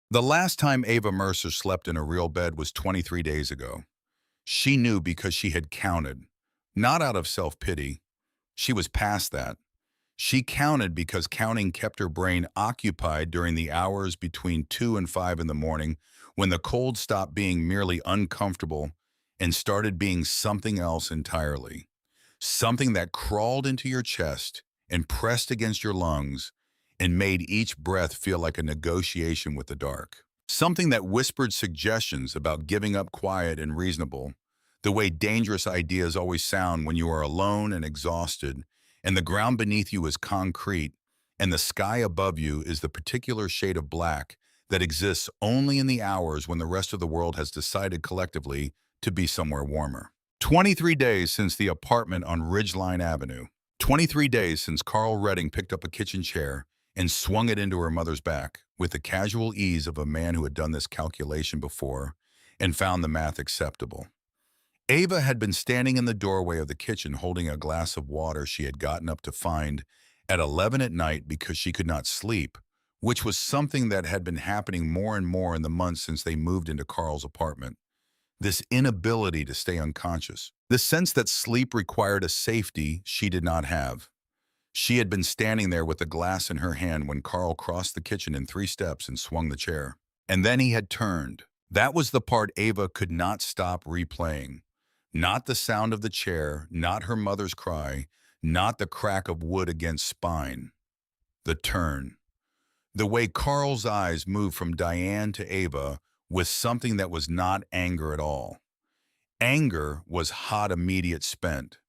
The last time Ava Mercer slept in a real bed was 23 days ago. She knew because she had counted, not out of self-pity. She was past that. She counted because counting kept her brain occupied during the hours between 2 and 5 in the morning when the cold stopped being merely uncomfortable and started being something else entirely. Something that crawled into your chest and pressed against your lungs and made each breath feel like a negotiation with the dark. Something that whispered suggestions about giving up quiet and reasonable, the way dangerous ideas always sound when you are alone and exhausted, and the ground beneath you is concrete, and the sky above you is the particular shade of black that exists only in the hours when the rest of the world has decided collectively to be somewhere warmer. 23 days since the apartment on Ridgeline Avenue. 23 days since Carl Redding picked up a kitchen chair and swung it into her mother's back with the casual ease of a man who had done this calculation before and found the math acceptable. Ava had been standing in the doorway of the kitchen holding a glass of water she had gotten up to find at 11 at night because she could not sleep, which was something that had been happening more and more in the months since they moved into Carl's apartment. This inability to stay unconscious, the sense that sleep required a safety she did not have. She had been standing there with the glass in her hand when Carl crossed the kitchen in 3 steps and swung the chair. And then he had turned. That was the part Ava could not stop replaying. Not the sound of the chair, not her mother's cry, not the crack of wood against spine. The turn. The way Carl's eyes moved from Diane to Ava with something that was not anger at all. Anger was hot, immediate, spent.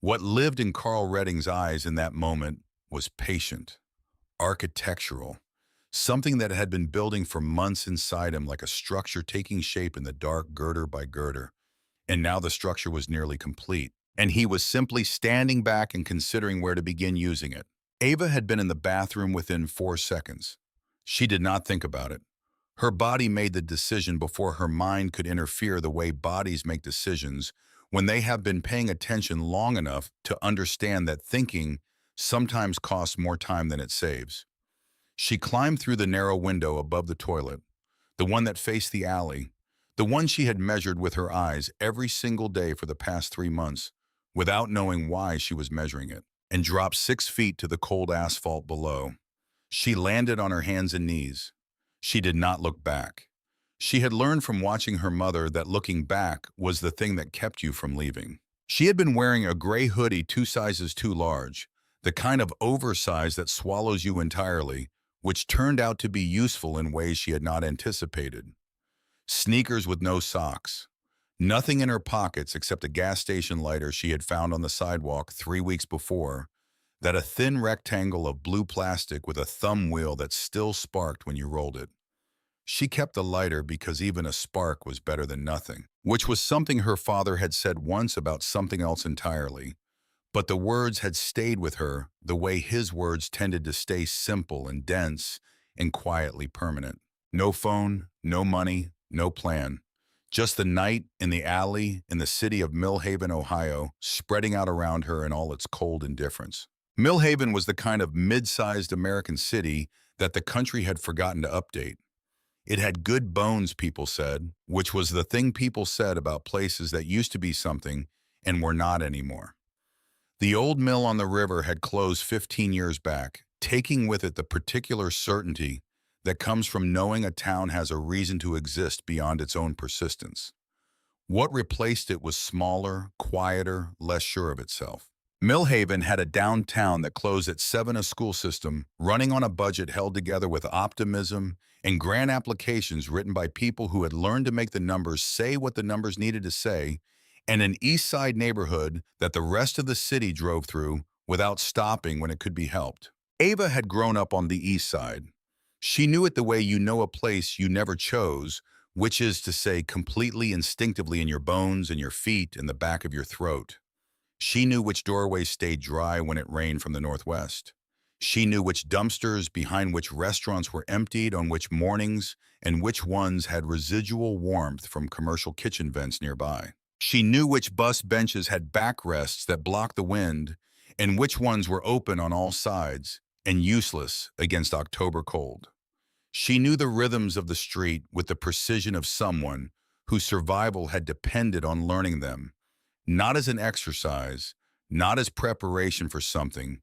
What lived in Carl Redding's eyes in that moment was patient, architectural, something that had been building for months inside him like a structure taking shape in the dark girder by girder. And now the structure was nearly complete, and he was simply standing back and considering where to begin using it. Ava had been in the bathroom within 4 seconds. She did not think about it. Her body made the decision before her mind could interfere the way bodies make decisions when they have been paying attention long enough to understand that thinking sometimes costs more time than it saves. She climbed through the narrow window above the toilet, the one that faced the alley, the one she had measured with her eyes every single day for the past 3 months, without knowing why she was measuring it, and dropped 6 feet to the cold asphalt below. She landed on her hands and knees. She did not look back. She had learned from watching her mother that looking back was the thing that kept you from leaving. She had been wearing a gray hoodie 2 sizes too large, the kind of oversize that swallows you entirely, which turned out to be useful in ways she had not anticipated. Sneakers with no socks. Nothing in her pockets except a gas station lighter she had found on the sidewalk 3 weeks before, that a thin rectangle of blue plastic with a thumb wheel that still sparked when you rolled it. She kept the lighter because even a spark was better than nothing, which was something her father had said once about something else entirely. But the words had stayed with her the way his words tended to stay simple and dense and quietly permanent. No phone, no money, no plan. Just the night in the alley in the city of Millhaven, Ohio, spreading out around her in all its cold indifference. Millhaven was the kind of mid-sized American city that the country had forgotten to update. It had good bones, people said, which was the thing people said about places that used to be something and were not anymore. The old mill on the river had closed 15 years back, taking with it the particular certainty that comes from knowing a town has a reason to exist beyond its own persistence. What replaced it was smaller, quieter, less sure of itself. Millhaven had a downtown that closed at 7, a school system running on a budget held together with optimism and grant applications written by people who had learned to make the numbers say what the numbers needed to say, and an east side neighborhood that the rest of the city drove through without stopping when it could be helped. Ava had grown up on the east side. She knew it the way you know a place you never chose, which is to say completely instinctively in your bones and your feet and the back of your throat. She knew which doorways stayed dry when it rained from the northwest. She knew which dumpsters behind which restaurants were emptied on which mornings and which ones had residual warmth from commercial kitchen vents nearby. She knew which bus benches had backrests that blocked the wind and which ones were open on all sides and useless against October cold. She knew the rhythms of the street with the precision of someone whose survival had depended on learning them, not as an exercise, not as preparation for something,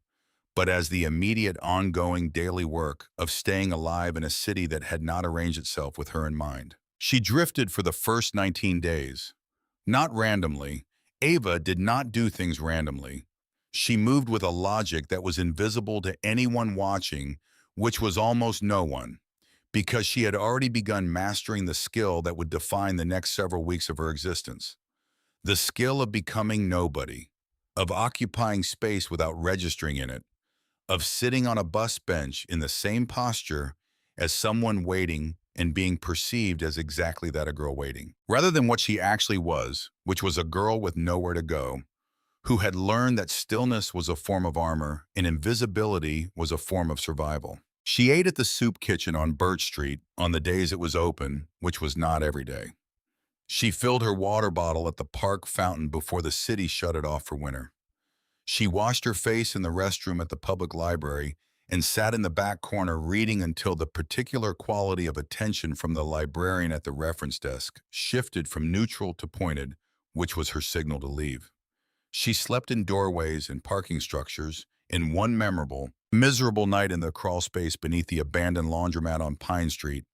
but as the immediate ongoing daily work of staying alive in a city that had not arranged itself with her in mind. She drifted for the first 19 days. Not randomly. Ava did not do things randomly. She moved with a logic that was invisible to anyone watching, which was almost no one, because she had already begun mastering the skill that would define the next several weeks of her existence. The skill of becoming nobody, of occupying space without registering in it, of sitting on a bus bench in the same posture as someone waiting and being perceived as exactly that, a girl waiting, rather than what she actually was, which was a girl with nowhere to go, who had learned that stillness was a form of armor and invisibility was a form of survival. She ate at the soup kitchen on Birch Street on the days it was open, which was not every day. She filled her water bottle at the park fountain before the city shut it off for winter. She washed her face in the restroom at the public library and sat in the back corner reading until the particular quality of attention from the librarian at the reference desk shifted from neutral to pointed, which was her signal to leave. She slept in doorways and parking structures. In one memorable, miserable night in the crawl space beneath the abandoned laundromat on Pine Street,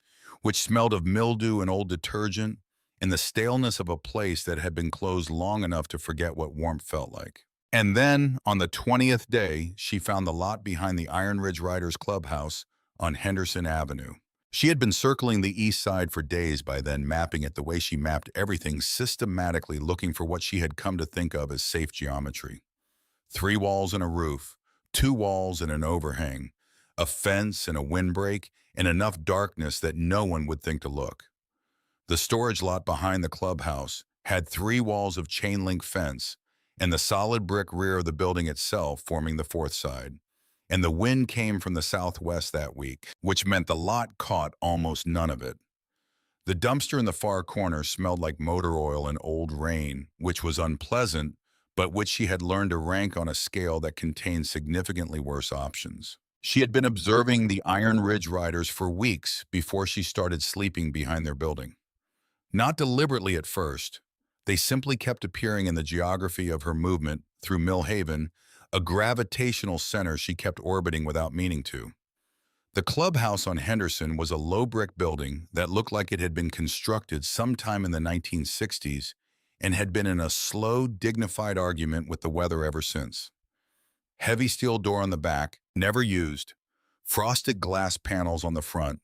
which smelled of mildew and old detergent and the staleness of a place that had been closed long enough to forget what warmth felt like. And then, on the 20th day, she found the lot behind the Iron Ridge Riders Clubhouse on Henderson Avenue. She had been circling the east side for days by then, mapping it the way she mapped everything systematically, looking for what she had come to think of as safe geometry. 3 walls and a roof, 2 walls and an overhang, a fence and a windbreak, and enough darkness that no one would think to look. The storage lot behind the clubhouse had 3 walls of chain link fence, and the solid brick rear of the building itself forming the 4th side. And the wind came from the southwest that week, which meant the lot caught almost none of it. The dumpster in the far corner smelled like motor oil and old rain, which was unpleasant, but which she had learned to rank on a scale that contained significantly worse options. She had been observing the Iron Ridge Riders for weeks before she started sleeping behind their building. Not deliberately at first. They simply kept appearing in the geography of her movement through Mill Haven, a gravitational center she kept orbiting without meaning to. The clubhouse on Henderson was a low brick building that looked like it had been constructed sometime in the 1960s and had been in a slow, dignified argument with the weather ever since. Heavy steel door on the back, never used, frosted glass panels on the front,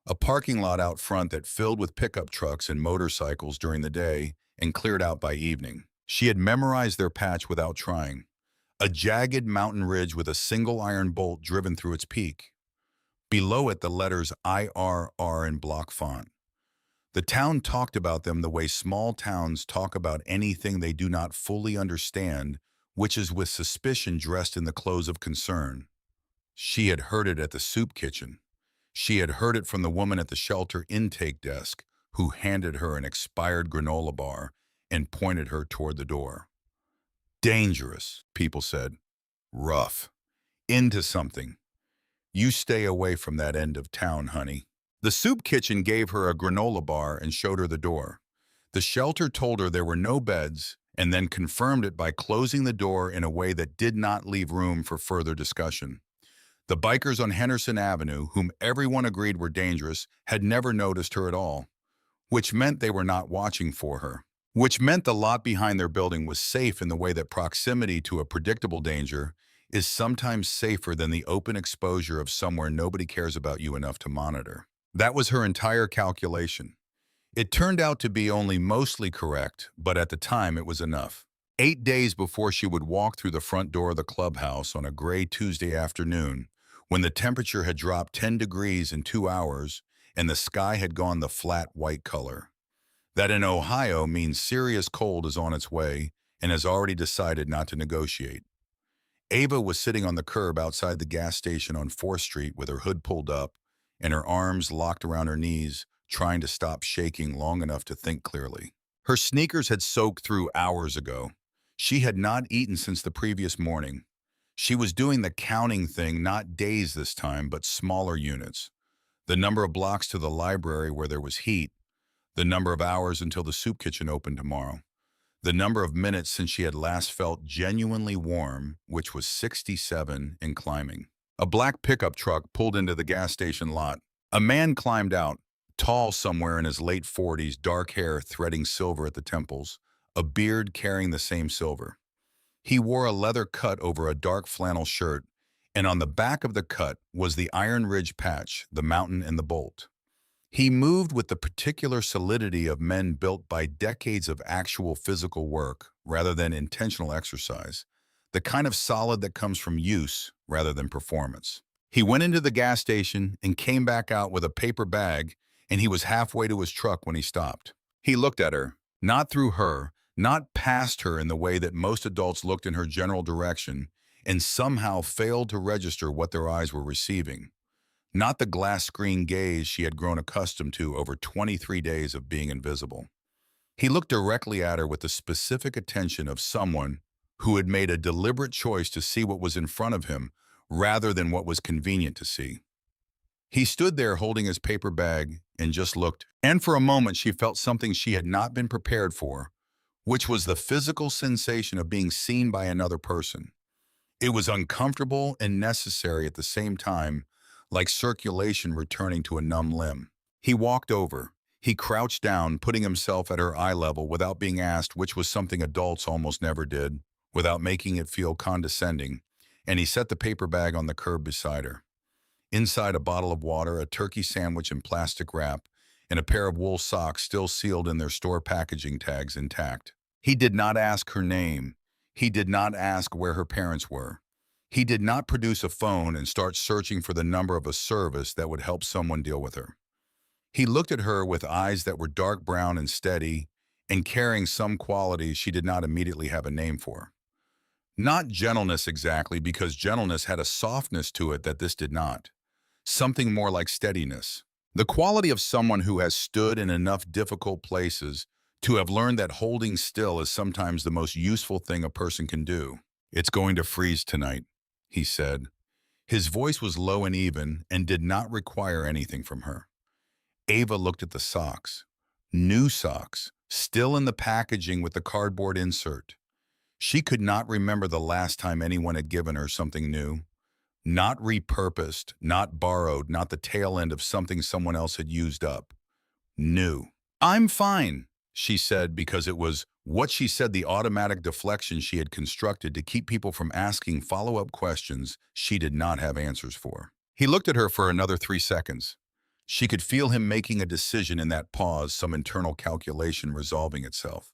a parking lot out front that filled with pickup trucks and motorcycles during the day and cleared out by evening. She had memorized their patch without trying. A jagged mountain ridge with a single iron bolt driven through its peak. Below it, the letters IRR in block font. The town talked about them the way small towns talk about anything they do not fully understand, which is with suspicion dressed in the clothes of concern. She had heard it at the soup kitchen. She had heard it from the woman at the shelter intake desk, who handed her an expired granola bar and pointed her toward the door. Dangerous, people said. Rough. Into something. You stay away from that end of town, honey. The soup kitchen gave her a granola bar and showed her the door. The shelter told her there were no beds and then confirmed it by closing the door in a way that did not leave room for further discussion. The bikers on Henderson Avenue, whom everyone agreed were dangerous, had never noticed her at all, which meant they were not watching for her, which meant the lot behind their building was safe in the way that proximity to a predictable danger is sometimes safer than the open exposure of somewhere nobody cares about you enough to monitor. That was her entire calculation. It turned out to be only mostly correct, but at the time it was enough. 8 days before she would walk through the front door of the clubhouse on a gray Tuesday afternoon, when the temperature had dropped 10 degrees in 2 hours and the sky had gone the flat white color. That in Ohio means serious cold is on its way and has already decided not to negotiate. Ava was sitting on the curb outside the gas station on 4th Street with her hood pulled up and her arms locked around her knees, trying to stop shaking long enough to think clearly. Her sneakers had soaked through hours ago. She had not eaten since the previous morning. She was doing the counting thing, not days this time, but smaller units. the number of blocks to the library where there was heat, the number of hours until the soup kitchen opened tomorrow, the number of minutes since she had last felt genuinely warm, which was 67 and climbing. A black pickup truck pulled into the gas station lot. A man climbed out, tall somewhere in his late 40s, dark hair threading silver at the temples, a beard carrying the same silver. He wore a leather cut over a dark flannel shirt, and on the back of the cut was the Iron Ridge patch, the mountain and the bolt. He moved with the particular solidity of men built by decades of actual physical work rather than intentional exercise, the kind of solid that comes from use rather than performance. He went into the gas station and came back out with a paper bag, and he was halfway to his truck when he stopped. He looked at her, not through her, not past her in the way that most adults looked in her general direction, and somehow failed to register what their eyes were receiving. Not the glass screen gaze she had grown accustomed to over 23 days of being invisible. He looked directly at her with the specific attention of someone who had made a deliberate choice to see what was in front of him rather than what was convenient to see. He stood there holding his paper bag and just looked, and for a moment she felt something she had not been prepared for, which was the physical sensation of being seen by another person. It was uncomfortable and necessary at the same time, like circulation returning to a numb limb. He walked over. He crouched down, putting himself at her eye level without being asked, which was something adults almost never did, without making it feel condescending, and he set the paper bag on the curb beside her. Inside, a bottle of water, a turkey sandwich in plastic wrap, and a pair of wool socks still sealed in their store packaging tags intact. He did not ask her name. He did not ask where her parents were. He did not produce a phone and start searching for the number of a service that would help someone deal with her. He looked at her with eyes that were dark brown and steady and carrying some qualities she did not immediately have a name for. Not gentleness exactly, because gentleness had a softness to it that this did not. Something more like steadiness. The quality of someone who has stood in enough difficult places to have learned that holding still is sometimes the most useful thing a person can do. "It's going to freeze tonight," he said. His voice was low and even and did not require anything from her. Ava looked at the socks. New socks, still in the packaging with the cardboard insert. She could not remember the last time anyone had given her something new. Not repurposed, not borrowed, not the tail end of something someone else had used up. New. "I'm fine," she said, because it was what she said, the automatic deflection she had constructed to keep people from asking follow-up questions she did not have answers for. He looked at her for another 3 seconds. She could feel him making a decision in that pause, some internal calculation resolving itself.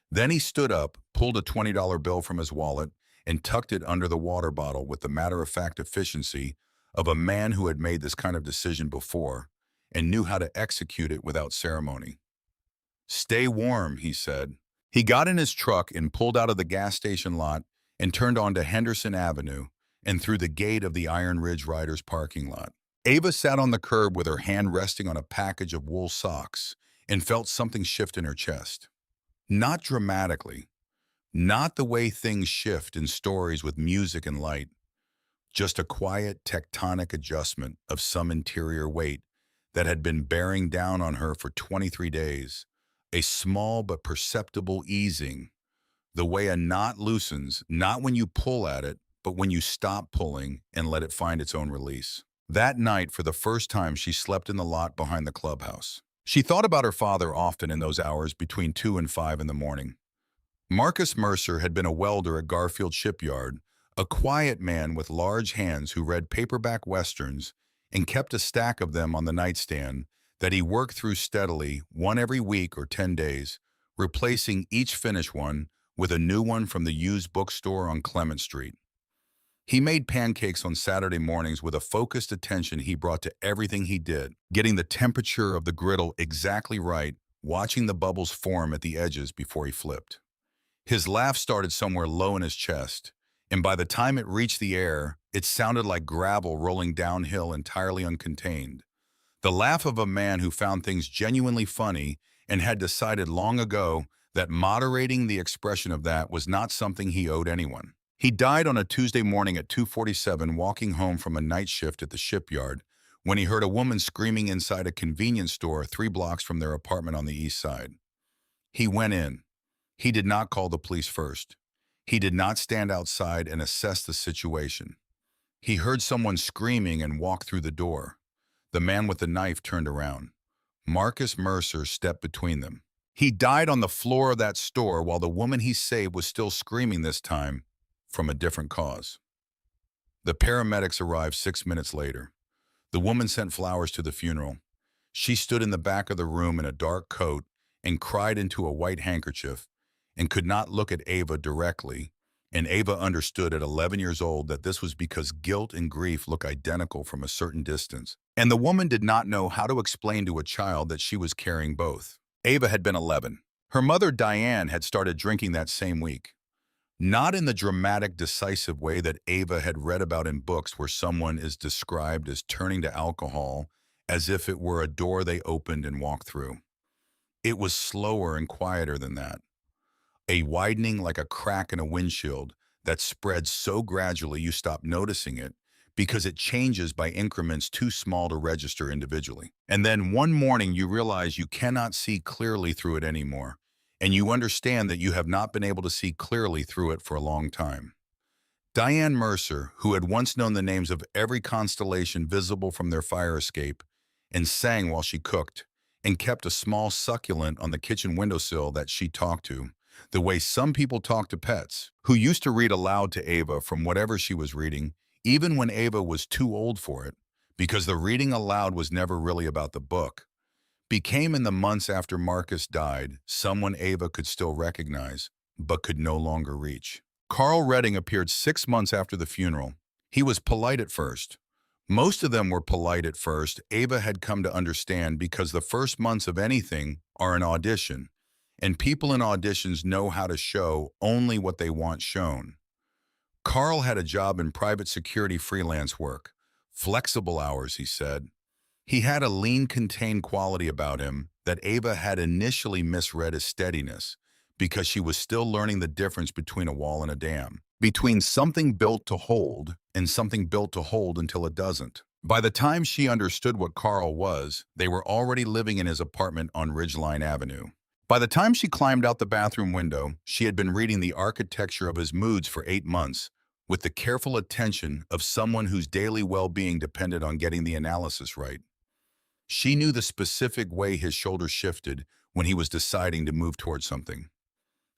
Then he stood up, pulled a $20 bill from his wallet, and tucked it under the water bottle with the matter-of-fact efficiency of a man who had made this kind of decision before and knew how to execute it without ceremony. "Stay warm," he said. He got in his truck and pulled out of the gas station lot and turned onto Henderson Avenue and through the gate of the Iron Ridge Riders parking lot. Ava sat on the curb with her hand resting on a package of wool socks and felt something shift in her chest. Not dramatically, not the way things shift in stories with music and light, just a quiet tectonic adjustment of some interior weight that had been bearing down on her for 23 days, a small but perceptible easing, the way a knot loosens, not when you pull at it, but when you stop pulling and let it find its own release. That night, for the first time, she slept in the lot behind the clubhouse. She thought about her father often in those hours between 2 and 5 in the morning. Marcus Mercer had been a welder at Garfield Shipyard, a quiet man with large hands who read paperback westerns and kept a stack of them on the nightstand that he worked through steadily, one every week or 10 days, replacing each finished one with a new one from the used bookstore on Clement Street. He made pancakes on Saturday mornings with a focused attention he brought to everything he did, getting the temperature of the griddle exactly right, watching the bubbles form at the edges before he flipped. His laugh started somewhere low in his chest, and by the time it reached the air, it sounded like gravel rolling downhill entirely uncontained. The laugh of a man who found things genuinely funny and had decided long ago that moderating the expression of that was not something he owed anyone. He died on a Tuesday morning at 2:47, walking home from a night shift at the shipyard, when he heard a woman screaming inside a convenience store 3 blocks from their apartment on the east side. He went in. He did not call the police first. He did not stand outside and assess the situation. He heard someone screaming and walked through the door. The man with the knife turned around. Marcus Mercer stepped between them. He died on the floor of that store while the woman he saved was still screaming, this time from a different cause. The paramedics arrived 6 minutes later. The woman sent flowers to the funeral. She stood in the back of the room in a dark coat and cried into a white handkerchief and could not look at Ava directly, and Ava understood at 11 years old that this was because guilt and grief look identical from a certain distance, and the woman did not know how to explain to a child that she was carrying both. Ava had been 11. Her mother, Diane, had started drinking that same week. Not in the dramatic, decisive way that Ava had read about in books where someone is described as turning to alcohol as if it were a door they opened and walked through. It was slower and quieter than that. A widening like a crack in a windshield that spreads so gradually you stop noticing it because it changes by increments too small to register individually. And then one morning you realize you cannot see clearly through it anymore, and you understand that you have not been able to see clearly through it for a long time. Diane Mercer, who had once known the names of every constellation visible from their fire escape and sang while she cooked, and kept a small succulent on the kitchen windowsill that she talked to, the way some people talk to pets, who used to read aloud to Ava from whatever she was reading, even when Ava was too old for it, because the reading aloud was never really about the book, became in the months after Marcus died someone Ava could still recognize, but could no longer reach. Carl Redding appeared 6 months after the funeral. He was polite at first. Most of them were polite at first, Ava had come to understand, because the first months of anything are an audition, and people in auditions know how to show only what they want shown. Carl had a job in private security freelance work. Flexible hours, he said. He had a lean, contained quality about him that Ava had initially misread as steadiness, because she was still learning the difference between a wall and a dam, between something built to hold and something built to hold until it doesn't. By the time she understood what Carl was, they were already living in his apartment on Ridgeline Avenue. By the time she climbed out the bathroom window, she had been reading the architecture of his moods for 8 months, with the careful attention of someone whose daily well-being depended on getting the analysis right. She knew the specific way his shoulders shifted when he was deciding to move towards something.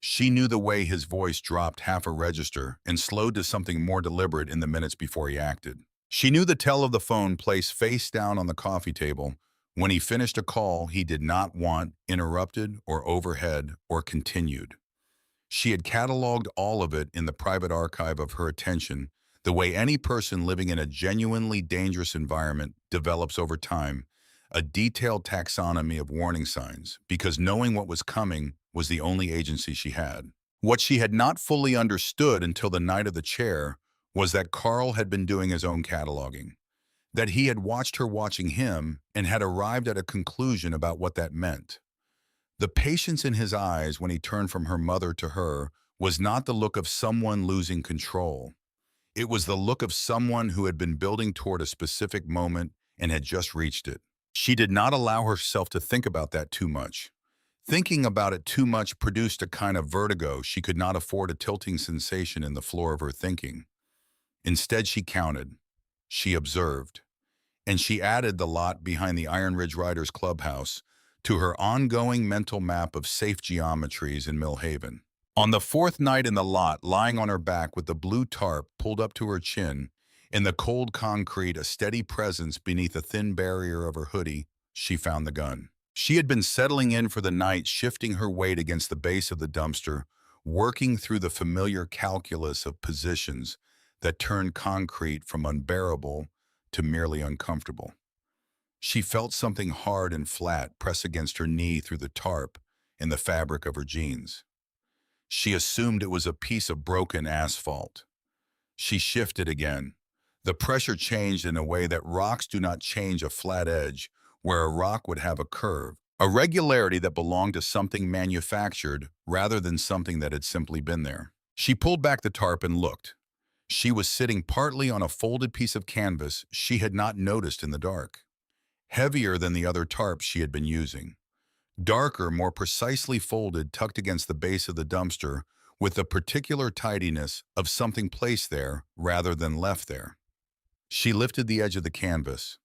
She knew the way his voice dropped half a register and slowed to something more deliberate in the minutes before he acted. She knew the tell of the phone placed face down on the coffee table when he finished a call he did not want interrupted or overhead or continued. She had cataloged all of it in the private archive of her attention, the way any person living in a genuinely dangerous environment develops over time, a detailed taxonomy of warning signs, because knowing what was coming was the only agency she had. What she had not fully understood until the night of the chair was that Carl had been doing his own cataloging, that he had watched her watching him and had arrived at a conclusion about what that meant. The patience in his eyes when he turned from her mother to her was not the look of someone losing control. It was the look of someone who had been building toward a specific moment and had just reached it. She did not allow herself to think about that too much. Thinking about it too much produced a kind of vertigo she could not afford, a tilting sensation in the floor of her thinking. Instead, she counted, she observed, and she added the lot behind the Iron Ridge Riders Clubhouse to her ongoing mental map of safe geometries in Millhaven. On the 4th night in the lot, lying on her back with the blue tarp pulled up to her chin, in the cold concrete, a steady presence beneath a thin barrier of her hoodie, she found the gun. She had been settling in for the night, shifting her weight against the base of the dumpster, working through the familiar calculus of positions that turned concrete from unbearable to merely uncomfortable. She felt something hard and flat press against her knee through the tarp in the fabric of her jeans. She assumed it was a piece of broken asphalt. She shifted again. The pressure changed in a way that rocks do not change, a flat edge where a rock would have a curve, a regularity that belonged to something manufactured rather than something that had simply been there. She pulled back the tarp and looked. She was sitting partly on a folded piece of canvas she had not noticed in the dark, heavier than the other tarps she had been using. Darker, more precisely folded, tucked against the base of the dumpster, with the particular tidiness of something placed there rather than left there. She lifted the edge of the canvas.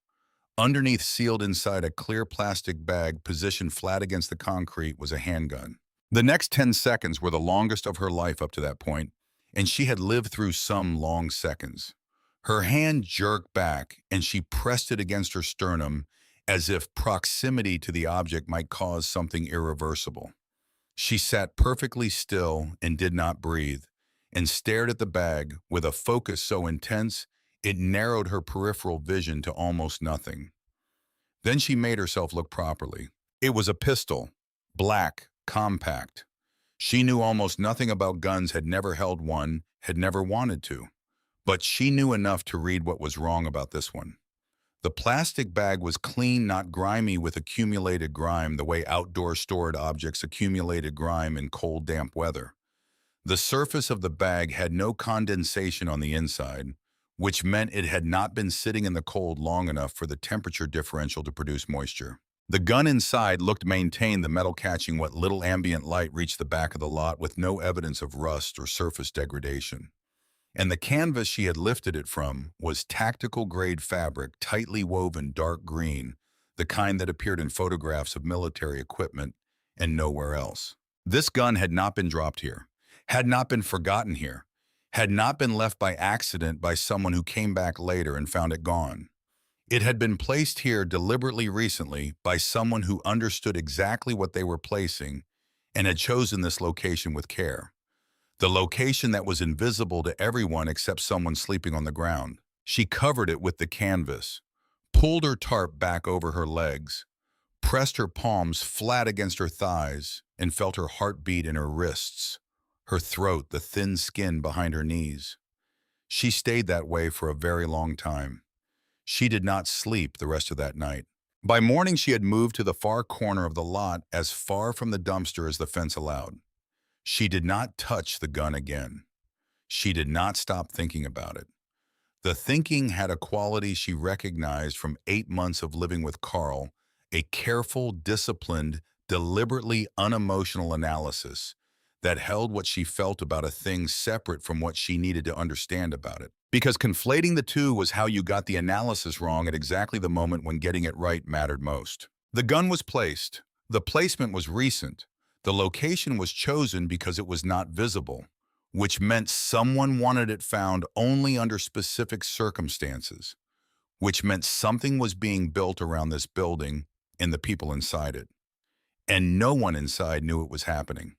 Underneath, sealed inside a clear plastic bag positioned flat against the concrete, was a handgun. The next 10 seconds were the longest of her life up to that point, and she had lived through some long seconds. Her hand jerked back, and she pressed it against her sternum as if proximity to the object might cause something irreversible. She sat perfectly still and did not breathe, and stared at the bag with a focus so intense it narrowed her peripheral vision to almost nothing. Then she made herself look properly. It was a pistol, black, compact. She knew almost nothing about guns, had never held one, had never wanted to. But she knew enough to read what was wrong about this one. The plastic bag was clean, not grimy with accumulated grime the way outdoor stored objects accumulated grime in cold, damp weather. The surface of the bag had no condensation on the inside, which meant it had not been sitting in the cold long enough for the temperature differential to produce moisture. The gun inside looked maintained, the metal catching what little ambient light reached the back of the lot with no evidence of rust or surface degradation. And the canvas she had lifted it from was tactical-grade fabric, tightly woven dark green, the kind that appeared in photographs of military equipment and nowhere else. This gun had not been dropped here, had not been forgotten here, had not been left by accident by someone who came back later and found it gone. It had been placed here deliberately recently by someone who understood exactly what they were placing and had chosen this location with care. The location that was invisible to everyone except someone sleeping on the ground. She covered it with the canvas, pulled her tarp back over her legs, pressed her palms flat against her thighs, and felt her heart beat in her wrists, her throat, the thin skin behind her knees. She stayed that way for a very long time. She did not sleep the rest of that night. By morning, she had moved to the far corner of the lot, as far from the dumpster as the fence allowed. She did not touch the gun again. She did not stop thinking about it. The thinking had a quality she recognized from 8 months of living with Carl, a careful, disciplined, deliberately unemotional analysis that held what she felt about a thing separate from what she needed to understand about it. Because conflating the two was how you got the analysis wrong at exactly the moment when getting it right mattered most. The gun was placed. The placement was recent. The location was chosen because it was not visible, which meant someone wanted it found only under specific circumstances, which meant something was being built around this building and the people inside it. And no one inside knew it was happening.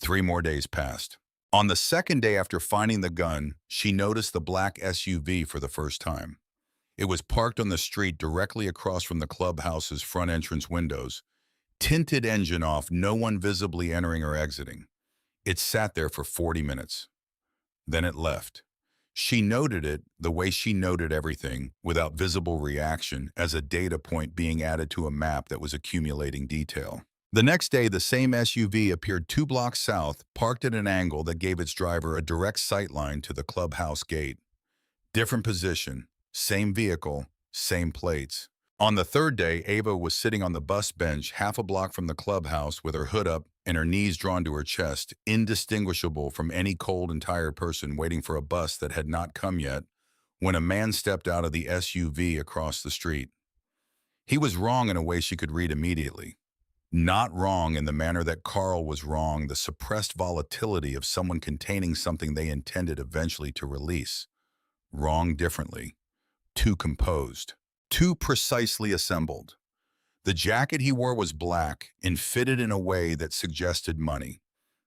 3 more days passed. On the second day after finding the gun, she noticed the black SUV for the first time. It was parked on the street directly across from the clubhouse's front entrance windows, tinted engine off, no one visibly entering or exiting. It sat there for 40 minutes. Then it left. She noted it the way she noted everything, without visible reaction, as a data point being added to a map that was accumulating detail. The next day, the same SUV appeared 2 blocks south, parked at an angle that gave its driver a direct sightline to the clubhouse gate. Different position, same vehicle, same plates. On the third day, Ava was sitting on the bus bench half a block from the clubhouse with her hood up and her knees drawn to her chest, indistinguishable from any cold and tired person waiting for a bus that had not come yet, when a man stepped out of the SUV across the street. He was wrong in a way she could read immediately. Not wrong in the manner that Carl was wrong, the suppressed volatility of someone containing something they intended eventually to release. Wrong differently. Too composed. Too precisely assembled. The jacket he wore was black and fitted in a way that suggested money.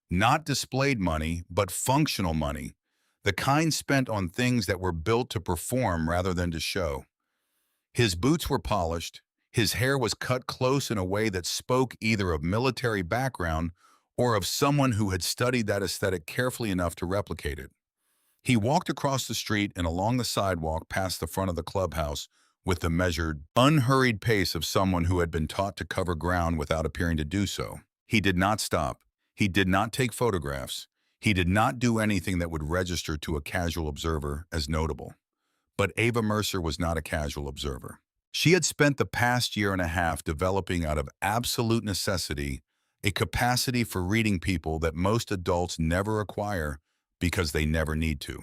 Not displayed money, but functional money. The kind spent on things that were built to perform rather than to show. His boots were polished. His hair was cut close in a way that spoke either of military background or of someone who had studied that aesthetic carefully enough to replicate it. He walked across the street and along the sidewalk past the front of the clubhouse with the measured, unhurried pace of someone who had been taught to cover ground without appearing to do so. He did not stop. He did not take photographs. He did not do anything that would register to a casual observer as notable. But Ava Mercer was not a casual observer. She had spent the past year and a half developing out of absolute necessity a capacity for reading people that most adults never acquire because they never need to.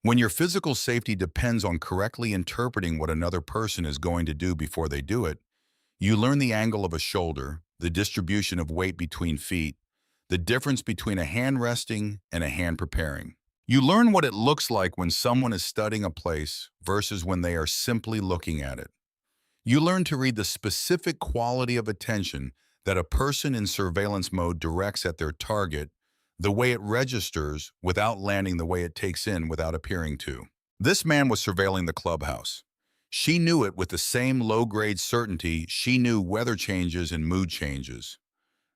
When your physical safety depends on correctly interpreting what another person is going to do before they do it, you learn the angle of a shoulder, the distribution of weight between feet, the difference between a hand resting and a hand preparing. You learn what it looks like when someone is studying a place versus when they are simply looking at it. You learn to read the specific quality of attention that a person in surveillance mode directs at their target, the way it registers without landing, the way it takes in without appearing to. This man was surveilling the clubhouse. She knew it with the same low-grade certainty she knew weather changes and mood changes.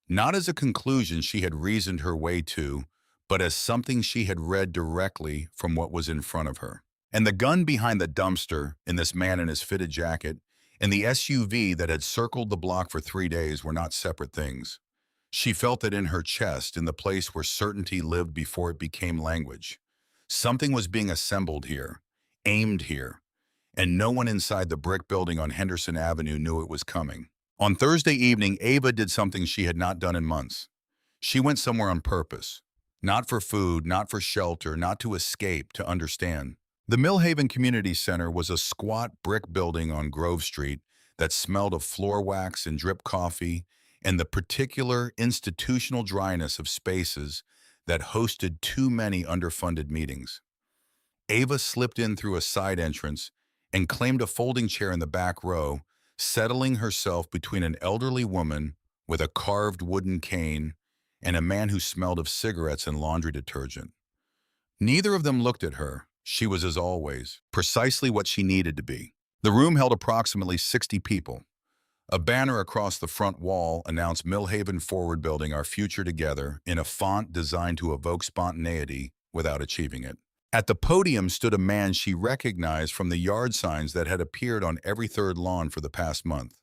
Not as a conclusion she had reasoned her way to, but as something she had read directly from what was in front of her. And the gun behind the dumpster, in this man in his fitted jacket, and the SUV that had circled the block for 3 days were not separate things. She felt it in her chest, in the place where certainty lived before it became language. Something was being assembled here, aimed here, and no one inside the brick building on Henderson Avenue knew it was coming. On Thursday evening, Ava did something she had not done in months. She went somewhere on purpose. Not for food, not for shelter, not to escape, to understand. The Millhaven Community Center was a squat brick building on Grove Street that smelled of floor wax and drip coffee and the particular institutional dryness of spaces that hosted too many underfunded meetings. Ava slipped in through a side entrance and claimed a folding chair in the back row, settling herself between an elderly woman with a carved wooden cane and a man who smelled of cigarettes and laundry detergent. Neither of them looked at her. She was, as always, precisely what she needed to be. The room held approximately 60 people. A banner across the front wall announced Millhaven Forward Building Our Future Together in a font designed to evoke spontaneity without achieving it. At the podium stood a man she recognized from the yard signs that had appeared on every third lawn for the past month.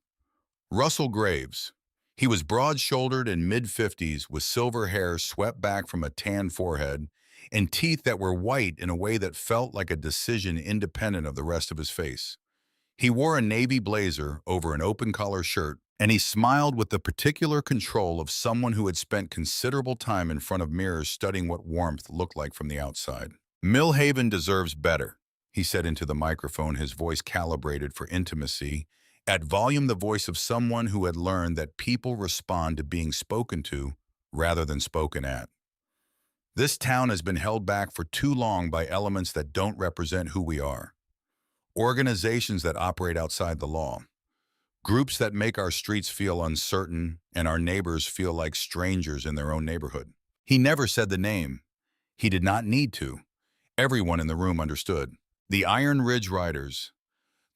Russell Graves. He was broad-shouldered and mid-50s with silver hair swept back from a tan forehead and teeth that were white in a way that felt like a decision independent of the rest of his face. He wore a navy blazer over an open-collar shirt, and he smiled with the particular control of someone who had spent considerable time in front of mirrors studying what warmth looked like from the outside. "Millhaven deserves better," he said into the microphone, his voice calibrated for intimacy, at volume the voice of someone who had learned that people respond to being spoken to rather than spoken at. "This town has been held back for too long by elements that don't represent who we are. Organizations that operate outside the law. Groups that make our streets feel uncertain and our neighbors feel like strangers in their own neighborhood." He never said the name. He did not need to. Everyone in the room understood. The Iron Ridge Riders.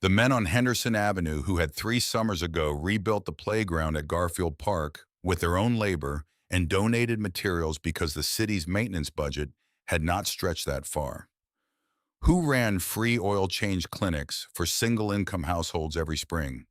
The men on Henderson Avenue who had 3 summers ago rebuilt the playground at Garfield Park with their own labor and donated materials because the city's maintenance budget had not stretched that far. Who ran free oil change clinics for single-income households every spring?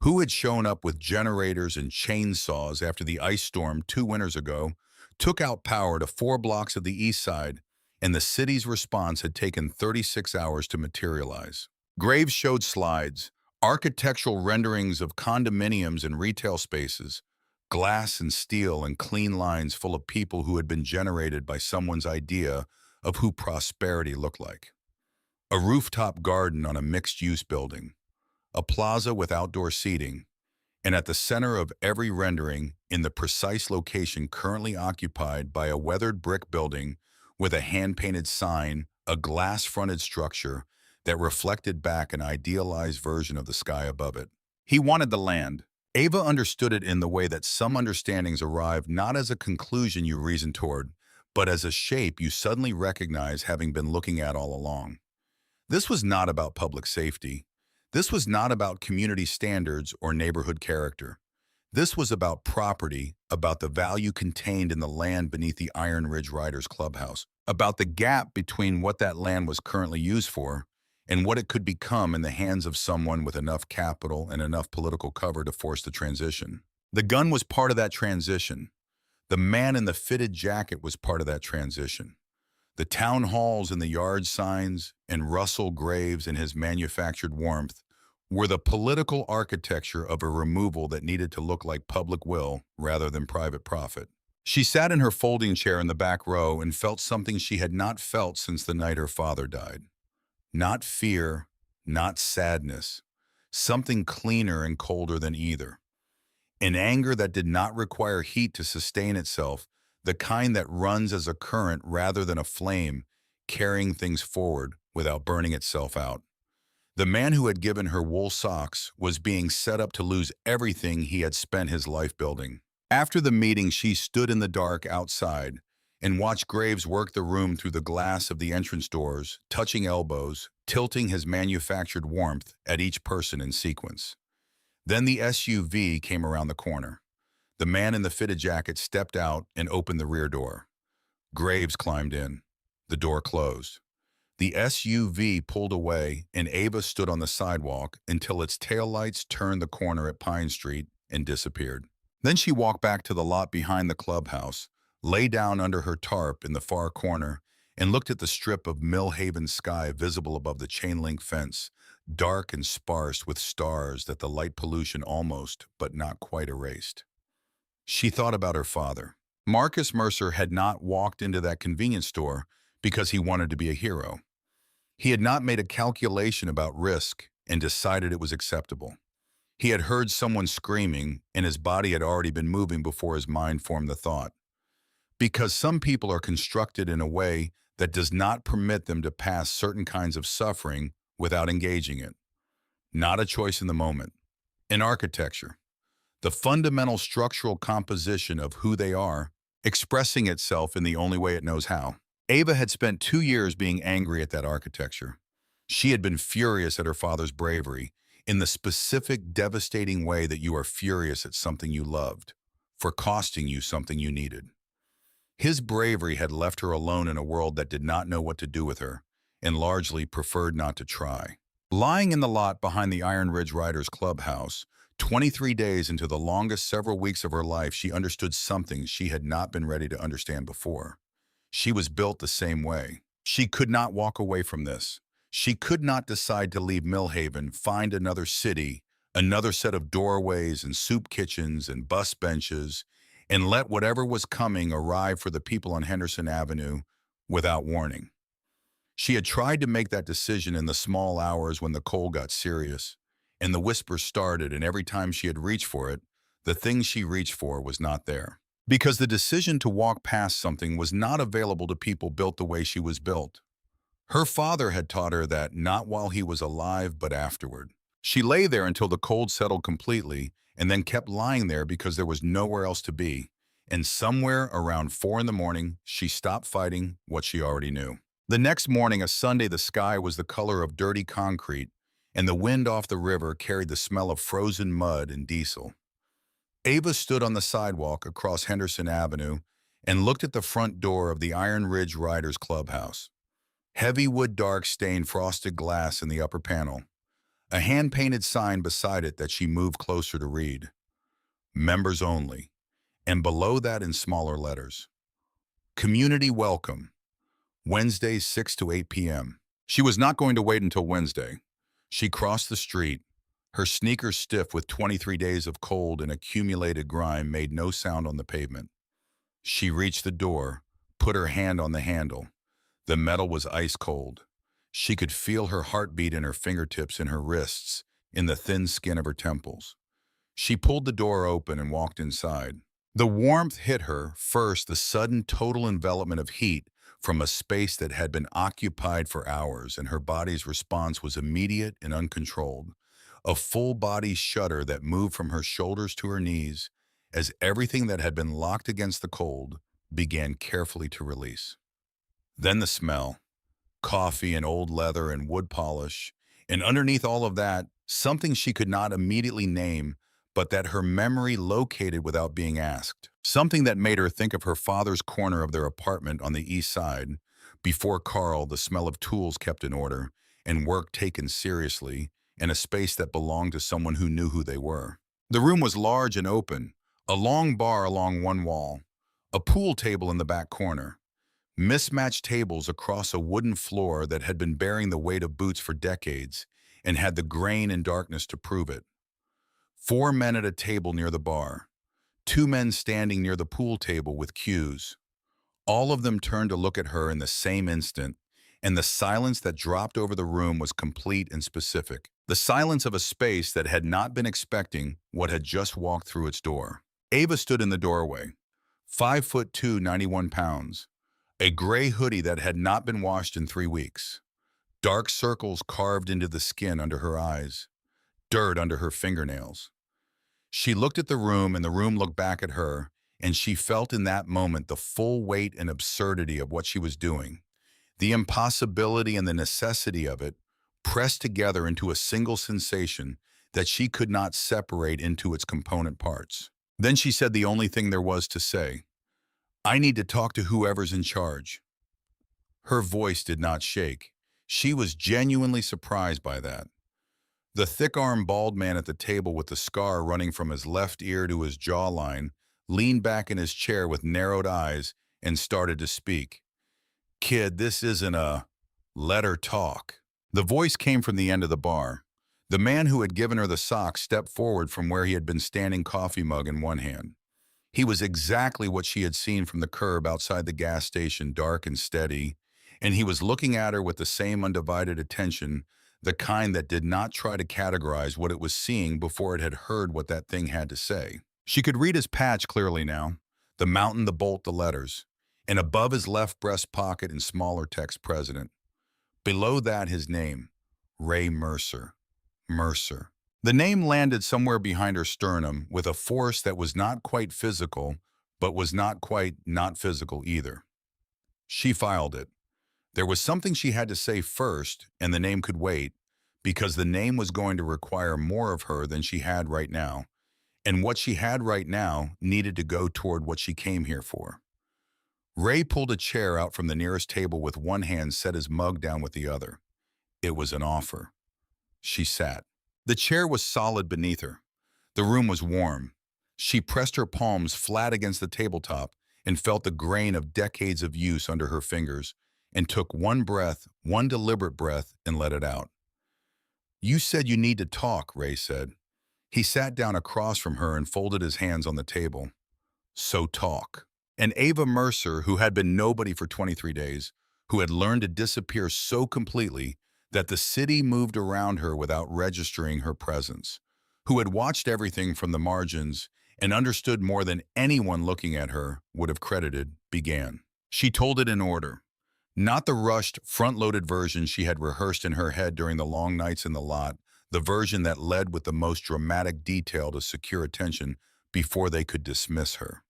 Who had shown up with generators and chainsaws after the ice storm 2 winters ago took out power to 4 blocks of the east side, and the city's response had taken 36 hours to materialize? Graves showed slides, architectural renderings of condominiums and retail spaces, glass and steel and clean lines full of people who had been generated by someone's idea of who prosperity looked like. A rooftop garden on a mixed-use building, a plaza with outdoor seating, and at the center of every rendering, in the precise location currently occupied by a weathered brick building with a hand-painted sign, a glass-fronted structure that reflected back an idealized version of the sky above it. He wanted the land. Ava understood it in the way that some understandings arrive not as a conclusion you reason toward, but as a shape you suddenly recognize having been looking at all along. This was not about public safety. This was not about community standards or neighborhood character. This was about property, about the value contained in the land beneath the Iron Ridge Riders Clubhouse, about the gap between what that land was currently used for and what it could become in the hands of someone with enough capital and enough political cover to force the transition. The gun was part of that transition. The man in the fitted jacket was part of that transition. The town halls and the yard signs, and Russell Graves and his manufactured warmth were the political architecture of a removal that needed to look like public will rather than private profit. She sat in her folding chair in the back row and felt something she had not felt since the night her father died. Not fear, not sadness, something cleaner and colder than either. An anger that did not require heat to sustain itself, the kind that runs as a current rather than a flame, carrying things forward without burning itself out. The man who had given her wool socks was being set up to lose everything he had spent his life building. After the meeting, she stood in the dark outside and watched Graves work the room through the glass of the entrance doors, touching elbows, tilting his manufactured warmth at each person in sequence. Then the SUV came around the corner. The man in the fitted jacket stepped out and opened the rear door. Graves climbed in. The door closed. The SUV pulled away, and Ava stood on the sidewalk until its taillights turned the corner at Pine Street and disappeared. Then she walked back to the lot behind the clubhouse, lay down under her tarp in the far corner, and looked at the strip of Millhaven sky visible above the chain-link fence, dark and sparse with stars that the light pollution almost, but not quite erased. She thought about her father. Marcus Mercer had not walked into that convenience store because he wanted to be a hero. He had not made a calculation about risk and decided it was acceptable. He had heard someone screaming, and his body had already been moving before his mind formed the thought. Because some people are constructed in a way that does not permit them to pass certain kinds of suffering without engaging it. Not a choice in the moment. In architecture, the fundamental structural composition of who they are, expressing itself in the only way it knows how. Ava had spent 2 years being angry at that architecture. She had been furious at her father's bravery, in the specific, devastating way that you are furious at something you loved, for costing you something you needed. His bravery had left her alone in a world that did not know what to do with her, and largely preferred not to try. Lying in the lot behind the Iron Ridge Riders clubhouse, 23 days into the longest several weeks of her life, she understood something she had not been ready to understand before. She was built the same way. She could not walk away from this. She could not decide to leave Millhaven, find another city, another set of doorways and soup kitchens and bus benches, and let whatever was coming arrive for the people on Henderson Avenue without warning. She had tried to make that decision in the small hours when the cold got serious, and the whispers started, and every time she had reached for it, the thing she reached for was not there. Because the decision to walk past something was not available to people built the way she was built. Her father had taught her that not while he was alive, but afterward. She lay there until the cold settled completely, and then kept lying there because there was nowhere else to be. And somewhere around 4 in the morning, she stopped fighting what she already knew. The next morning, a Sunday, the sky was the color of dirty concrete, and the wind off the river carried the smell of frozen mud and diesel. Ava stood on the sidewalk across Henderson Avenue and looked at the front door of the Iron Ridge Riders Clubhouse. Heavy wood dark stained frosted glass in the upper panel. A hand-painted sign beside it that she moved closer to read. Members only. And below that in smaller letters. Community welcome. Wednesdays 6 to 8 p.m. She was not going to wait until Wednesday. She crossed the street. Her sneakers stiff with 23 days of cold and accumulated grime made no sound on the pavement. She reached the door, put her hand on the handle. The metal was ice cold. She could feel her heartbeat in her fingertips and her wrists, in the thin skin of her temples. She pulled the door open and walked inside. The warmth hit her, first the sudden total envelopment of heat from a space that had been occupied for hours, and her body's response was immediate and uncontrolled. A full-body shudder that moved from her shoulders to her knees as everything that had been locked against the cold began carefully to release. Then the smell, coffee and old leather and wood polish, and underneath all of that, something she could not immediately name, but that her memory located without being asked. Something that made her think of her father's corner of their apartment on the east side, before Carl, the smell of tools kept in order, and work taken seriously, and a space that belonged to someone who knew who they were. The room was large and open, a long bar along one wall, A pool table in the back corner. Mismatched tables across a wooden floor that had been bearing the weight of boots for decades and had the grain and darkness to prove it. 4 men at a table near the bar. 2 men standing near the pool table with cues. All of them turned to look at her in the same instant, and the silence that dropped over the room was complete and specific. The silence of a space that had not been expecting what had just walked through its door. Ava stood in the doorway, 5'2", 91 pounds, a gray hoodie that had not been washed in 3 weeks, dark circles carved into the skin under her eyes, dirt under her fingernails. She looked at the room and the room looked back at her, and she felt in that moment the full weight and absurdity of what she was doing, the impossibility and the necessity of it, pressed together into a single sensation that she could not separate into its component parts. Then she said the only thing there was to say, "I need to talk to whoever's in charge." Her voice did not shake. She was genuinely surprised by that. The thick-armed bald man at the table with the scar running from his left ear to his jawline leaned back in his chair with narrowed eyes and started to speak. "Kid, this isn't a let her talk." The voice came from the end of the bar. The man who had given her the sock stepped forward from where he had been standing, coffee mug in one hand. He was exactly what she had seen from the curb outside the gas station, dark and steady, and he was looking at her with the same undivided attention, the kind that did not try to categorize what it was seeing before it had heard what that thing had to say. She could read his patch clearly now, the mountain, the bolt, the letters, and above his left breast pocket in smaller text, President. Below that, his name, Ray Mercer. Mercer. The name landed somewhere behind her sternum with a force that was not quite physical, but was not quite not physical either. She filed it. There was something she had to say first, and the name could wait, because the name was going to require more of her than she had right now, and what she had right now needed to go toward what she came here for. Ray pulled a chair out from the nearest table with one hand, set his mug down with the other. It was an offer. She sat. The chair was solid beneath her. The room was warm. She pressed her palms flat against the tabletop and felt the grain of decades of use under her fingers, and took one breath, one deliberate breath, and let it out. "You said you need to talk," Ray said. He sat down across from her and folded his hands on the table. "So talk." And Ava Mercer, who had been nobody for 23 days, who had learned to disappear so completely that the city moved around her without registering her presence, who had watched everything from the margins and understood more than anyone looking at her would have credited, began. She told it in order. Not the rushed, front-loaded version she had rehearsed in her head during the long nights in the lot, the version that led with the most dramatic detail to secure attention before they could dismiss her.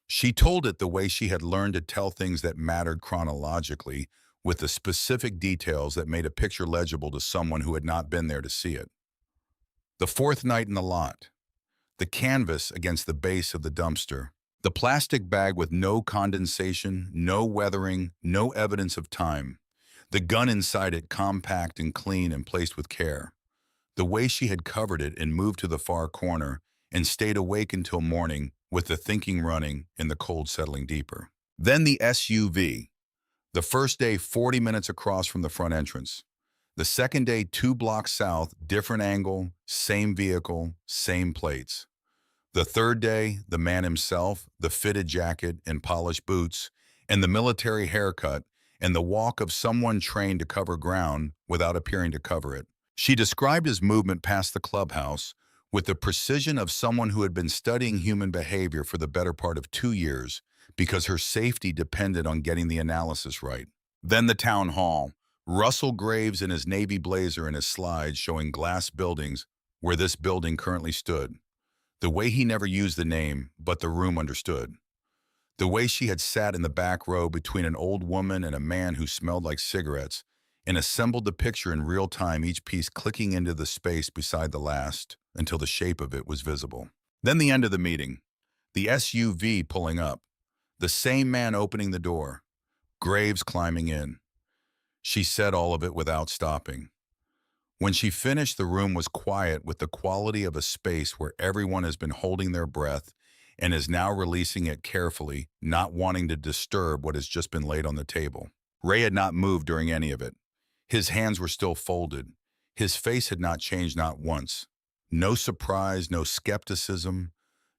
She told it the way she had learned to tell things that mattered chronologically, with the specific details that made a picture legible to someone who had not been there to see it. The fourth night in the lot. The canvas against the base of the dumpster. The plastic bag with no condensation, no weathering, no evidence of time. The gun inside it compact and clean and placed with care. The way she had covered it and moved to the far corner and stayed awake until morning with the thinking running and the cold settling deeper. Then the SUV. The first day, 40 minutes across from the front entrance. The second day, 2 blocks south, different angle, same vehicle, same plates. The third day, the man himself, the fitted jacket and polished boots, and the military haircut, and the walk of someone trained to cover ground without appearing to cover it. She described his movement past the clubhouse with the precision of someone who had been studying human behavior for the better part of 2 years, because her safety depended on getting the analysis right. Then the town hall. Russell Graves in his navy blazer and his slides showing glass buildings where this building currently stood. The way he never used the name, but the room understood. The way she had sat in the back row between an old woman and a man who smelled like cigarettes and assembled the picture in real time, each piece clicking into the space beside the last until the shape of it was visible. Then the end of the meeting. The SUV pulling up. The same man opening the door. Graves climbing in. She said all of it without stopping. When she finished, the room was quiet with the quality of a space where everyone has been holding their breath and is now releasing it carefully, not wanting to disturb what has just been laid on the table. Ray had not moved during any of it. His hands were still folded. His face had not changed, not once. No surprise, no skepticism,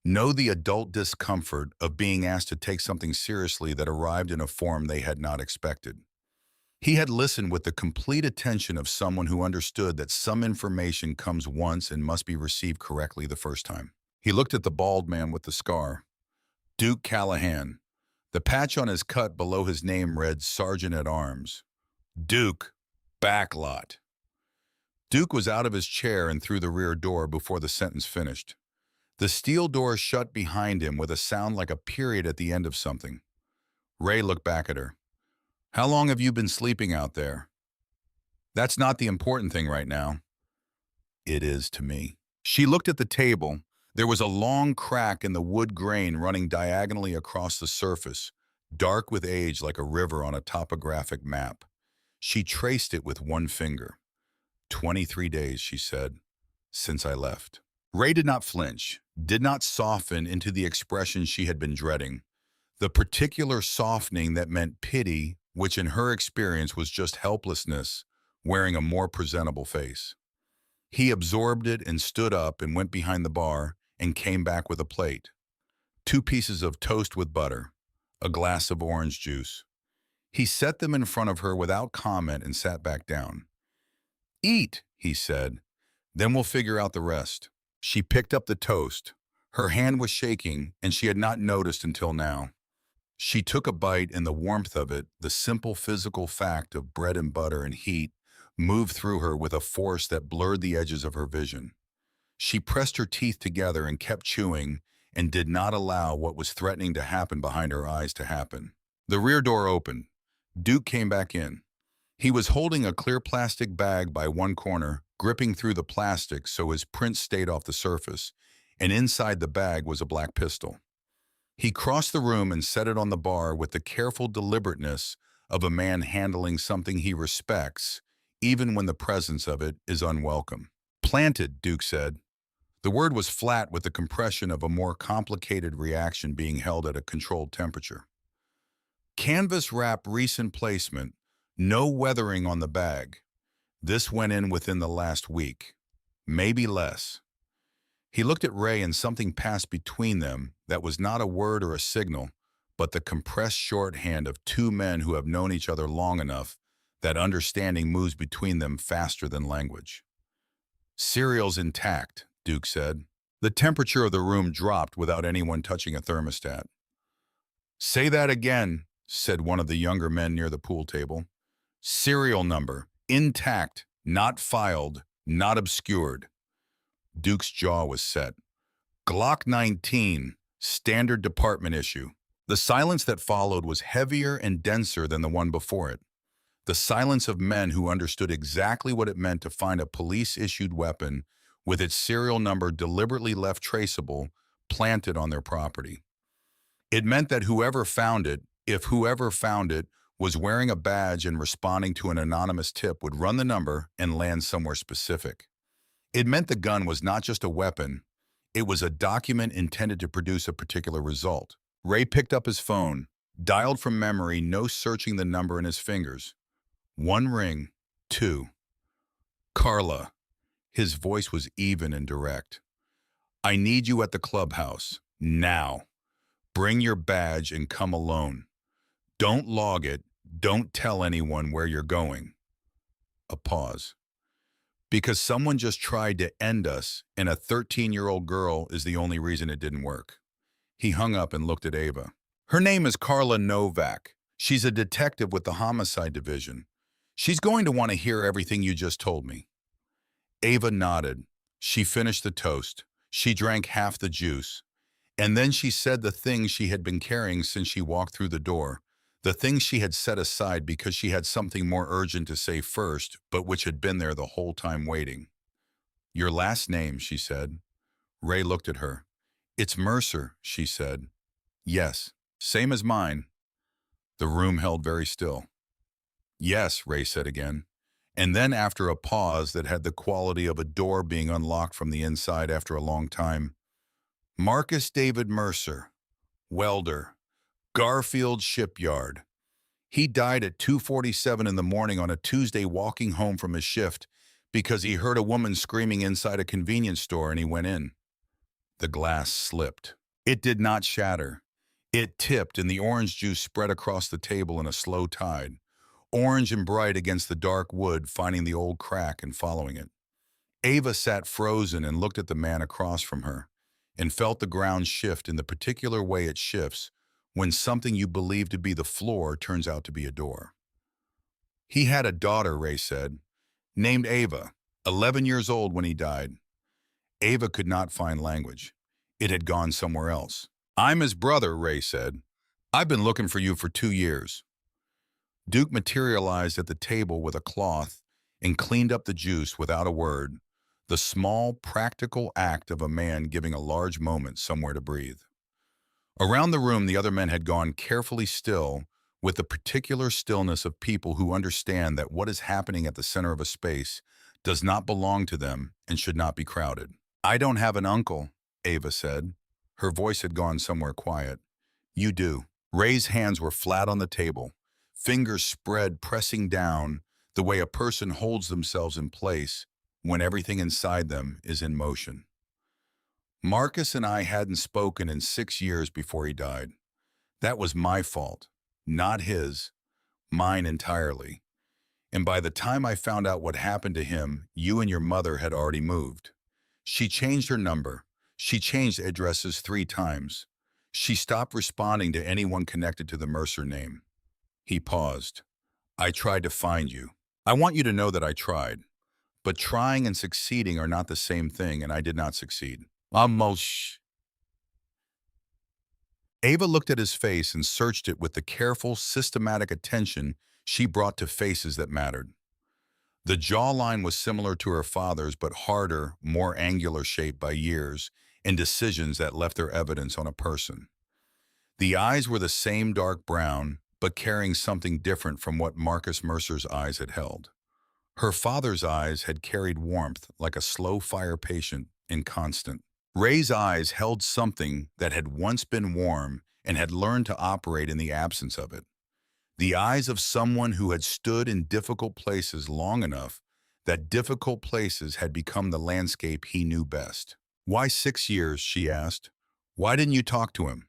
no the adult discomfort of being asked to take something seriously that arrived in a form they had not expected. He had listened with the complete attention of someone who understood that some information comes once and must be received correctly the first time. He looked at the bald man with the scar, Duke Callahan. The patch on his cut below his name read Sergeant at Arms. Duke, backlot. Duke was out of his chair and through the rear door before the sentence finished. The steel door shut behind him with a sound like a period at the end of something. Ray looked back at her. How long have you been sleeping out there? That's not the important thing right now. It is to me. She looked at the table. There was a long crack in the wood grain running diagonally across the surface, dark with age like a river on a topographic map. She traced it with one finger. 23 days, she said, since I left. Ray did not flinch, did not soften into the expression she had been dreading. The particular softening that meant pity, which in her experience was just helplessness, wearing a more presentable face. He absorbed it and stood up and went behind the bar and came back with a plate. 2 pieces of toast with butter, a glass of orange juice. He set them in front of her without comment and sat back down. Eat, he said, then we'll figure out the rest. She picked up the toast. Her hand was shaking, and she had not noticed until now. She took a bite, and the warmth of it, the simple physical fact of bread and butter and heat, moved through her with a force that blurred the edges of her vision. She pressed her teeth together and kept chewing, and did not allow what was threatening to happen behind her eyes to happen. The rear door opened. Duke came back in. He was holding a clear plastic bag by one corner, gripping through the plastic so his print stayed off the surface, and inside the bag was a black pistol. He crossed the room and set it on the bar with the careful deliberateness of a man handling something he respects, even when the presence of it is unwelcome. Planted, Duke said. The word was flat with the compression of a more complicated reaction being held at a controlled temperature. Canvas wrap recent placement, no weathering on the bag. This went in within the last week, maybe less. He looked at Ray and something passed between them that was not a word or a signal, but the compressed shorthand of 2 men who have known each other long enough that understanding moves between them faster than language. Cereal's intact, Duke said. The temperature of the room dropped without anyone touching a thermostat. Say that again, said one of the younger men near the pool table. Serial number, intact, not filed, not obscured. Duke's jaw was set. Glock 19, standard department issue. The silence that followed was heavier and denser than the one before it. The silence of men who understood exactly what it meant to find a police-issued weapon with its serial number deliberately left traceable, planted on their property. It meant that whoever found it, if whoever found it was wearing a badge and responding to an anonymous tip, would run the number and land somewhere specific. It meant the gun was not just a weapon, it was a document intended to produce a particular result. Ray picked up his phone, dialed from memory, no searching the number in his fingers. 1 ring, 2. Carla. His voice was even and direct. I need you at the clubhouse, now. Bring your badge and come alone. Don't log it, don't tell anyone where you're going. A pause. Because someone just tried to end us, and a 13-year-old girl is the only reason it didn't work. He hung up and looked at Ava. Her name is Carla Novak. She's a detective with the homicide division. She's going to want to hear everything you just told me. Ava nodded. She finished the toast. She drank half the juice. And then she said the things she had been carrying since she walked through the door, the things she had set aside because she had something more urgent to say first, but which had been there the whole time waiting. Your last name, she said. Ray looked at her. It's Mercer, she said. Yes, same as mine. The room held very still. Yes, Ray said again. And then after a pause that had the quality of a door being unlocked from the inside after a long time, Marcus David Mercer, welder, Garfield Shipyard. He died at 2:47 in the morning on a Tuesday walking home from his shift because he heard a woman screaming inside a convenience store and he went in. The glass slipped. It did not shatter. It tipped and the orange juice spread across the table in a slow tide, orange and bright against the dark wood, finding the old crack and following it. Ava sat frozen and looked at the man across from her and felt the ground shift in the particular way it shifts when something you believe to be the floor turns out to be a door. He had a daughter, Ray said, named Ava, 11 years old when he died. Ava could not find language. It had gone somewhere else. I'm his brother, Ray said. I've been looking for you for 2 years. Duke materialized at the table with a cloth and cleaned up the juice without a word, the small, practical act of a man giving a large moment somewhere to breathe. Around the room, the other men had gone carefully still, with the particular stillness of people who understand that what is happening at the center of a space does not belong to them and should not be crowded. I don't have an uncle, Ava said. Her voice had gone somewhere quiet. You do. Ray's hands were flat on the table, fingers spread, pressing down, the way a person holds themselves in place when everything inside them is in motion. Marcus and I hadn't spoken in 6 years before he died. That was my fault, not his, mine entirely. And by the time I found out what happened to him, you and your mother had already moved. She changed her number. She changed addresses 3 times. She stopped responding to anyone connected to the Mercer name. He paused. I tried to find you. I want you to know that I tried. But trying and succeeding are not the same thing, and I did not succeed. Almost. Ava looked at his face and searched it with the careful, systematic attention she brought to faces that mattered. The jawline was similar to her father's, but harder, more angular shaped by years and decisions that left their evidence on a person. The eyes were the same dark brown, but carrying something different from what Marcus Mercer's eyes had held. Her father's eyes had carried warmth like a slow fire patient and constant. Ray's eyes held something that had once been warm and had learned to operate in the absence of it. The eyes of someone who had stood in difficult places long enough that difficult places had become the landscape he knew best. Why 6 years, she asked. Why didn't you talk to him?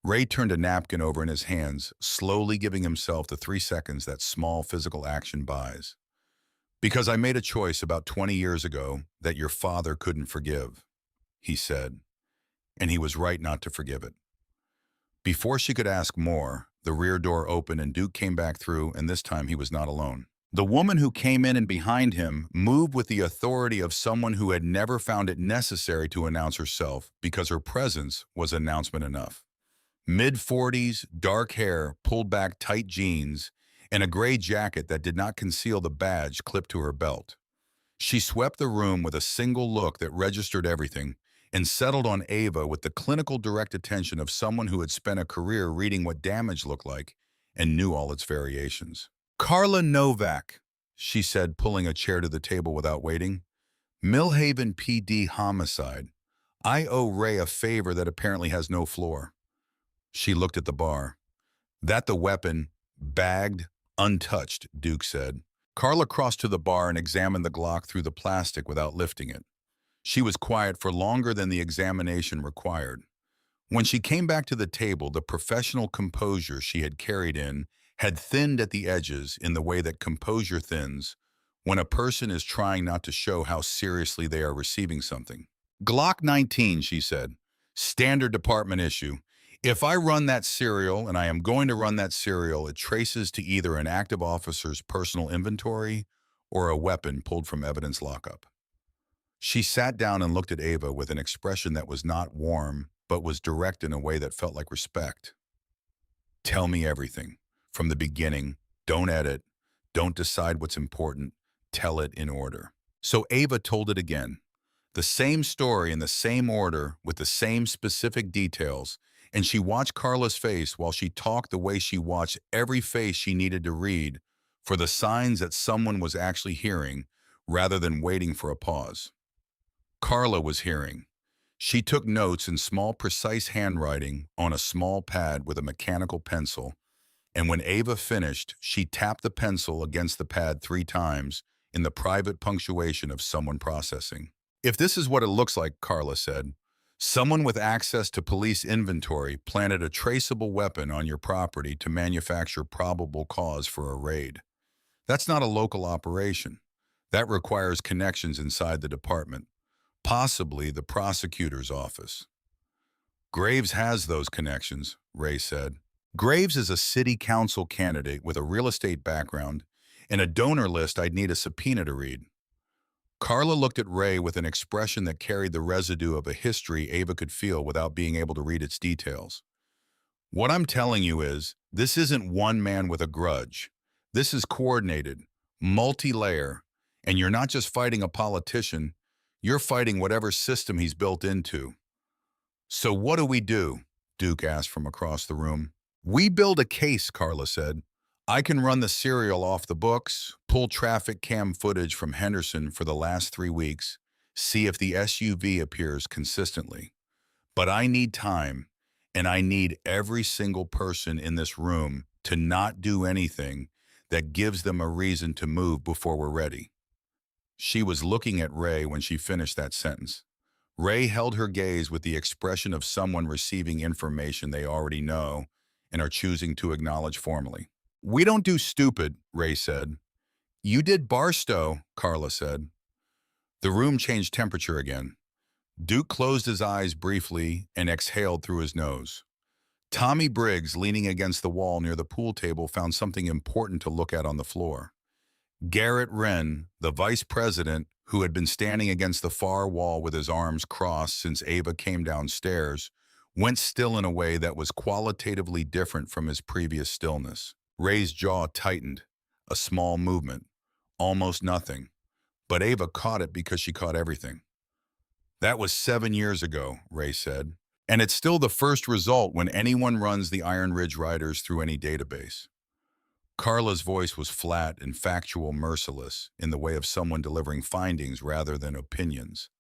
Ray turned a napkin over in his hands, slowly giving himself the 3 seconds that small physical action buys. Because I made a choice about 20 years ago that your father couldn't forgive, he said, and he was right not to forgive it. Before she could ask more, the rear door opened and Duke came back through, and this time he was not alone. The woman who came in and behind him moved with the authority of someone who had never found it necessary to announce herself because her presence was announcement enough. Mid-40s, dark hair, pulled back tight jeans, and a gray jacket that did not conceal the badge clipped to her belt. She swept the room with a single look that registered everything and settled on Ava with the clinical direct attention of someone who had spent a career reading what damage looked like and knew all its variations. Carla Novak, she said, pulling a chair to the table without waiting. Millhaven PD homicide. I owe Ray a favor that apparently has no floor. She looked at the bar. That the weapon, bagged, untouched, Duke said. Carla crossed to the bar and examined the Glock through the plastic without lifting it. She was quiet for longer than the examination required. When she came back to the table, the professional composure she had carried in had thinned at the edges in the way that composure thins when a person is trying not to show how seriously they are receiving something. Glock 19, she said. Standard department issue. If I run that serial, and I am going to run that serial, it traces to either an active officer's personal inventory or a weapon pulled from evidence lockup. She sat down and looked at Ava with an expression that was not warm, but was direct in a way that felt like respect. Tell me everything. From the beginning. Don't edit. Don't decide what's important. Tell it in order. So Ava told it again. The same story in the same order with the same specific details, and she watched Carla's face while she talked the way she watched every face she needed to read for the signs that someone was actually hearing rather than waiting for a pause. Carla was hearing. She took notes in small, precise handwriting on a small pad with a mechanical pencil, and when Ava finished, she tapped the pencil against the pad 3 times in the private punctuation of someone processing. If this is what it looks like, Carla said, someone with access to police inventory planted a traceable weapon on your property to manufacture probable cause for a raid. That's not a local operation. That requires connections inside the department, possibly the prosecutor's office. Graves has those connections, Ray said. Graves is a city council candidate with a real estate background and a donor list I'd need a subpoena to read. Carla looked at Ray with an expression that carried the residue of a history Ava could feel without being able to read its details. What I'm telling you is, this isn't one man with a grudge. This is coordinated, multi-layer, and you're not just fighting a politician, you're fighting whatever system he's built into. So what do we do? Duke asked from across the room. We build a case, Carla said. I can run the serial off the books, pull traffic cam footage from Henderson for the last 3 weeks, see if the SUV appears consistently. But I need time, and I need every single person in this room to not do anything that gives them a reason to move before we're ready. She was looking at Ray when she finished that sentence. Ray held her gaze with the expression of someone receiving information they already know and are choosing to acknowledge formally. We don't do stupid, Ray said. You did Barstow, Carla said. The room changed temperature again. Duke closed his eyes briefly and exhaled through his nose. Tommy Briggs, leaning against the wall near the pool table, found something important to look at on the floor. Garrett Wren, the vice president, who had been standing against the far wall with his arms crossed since Ava came downstairs, went still in a way that was qualitatively different from his previous stillness. Ray's jaw tightened, a small movement, almost nothing. But Ava caught it because she caught everything. That was 7 years ago, Ray said. And it's still the first result when anyone runs the Iron Ridge Riders through any database. Carla's voice was flat and factual, merciless, in the way of someone delivering findings rather than opinions.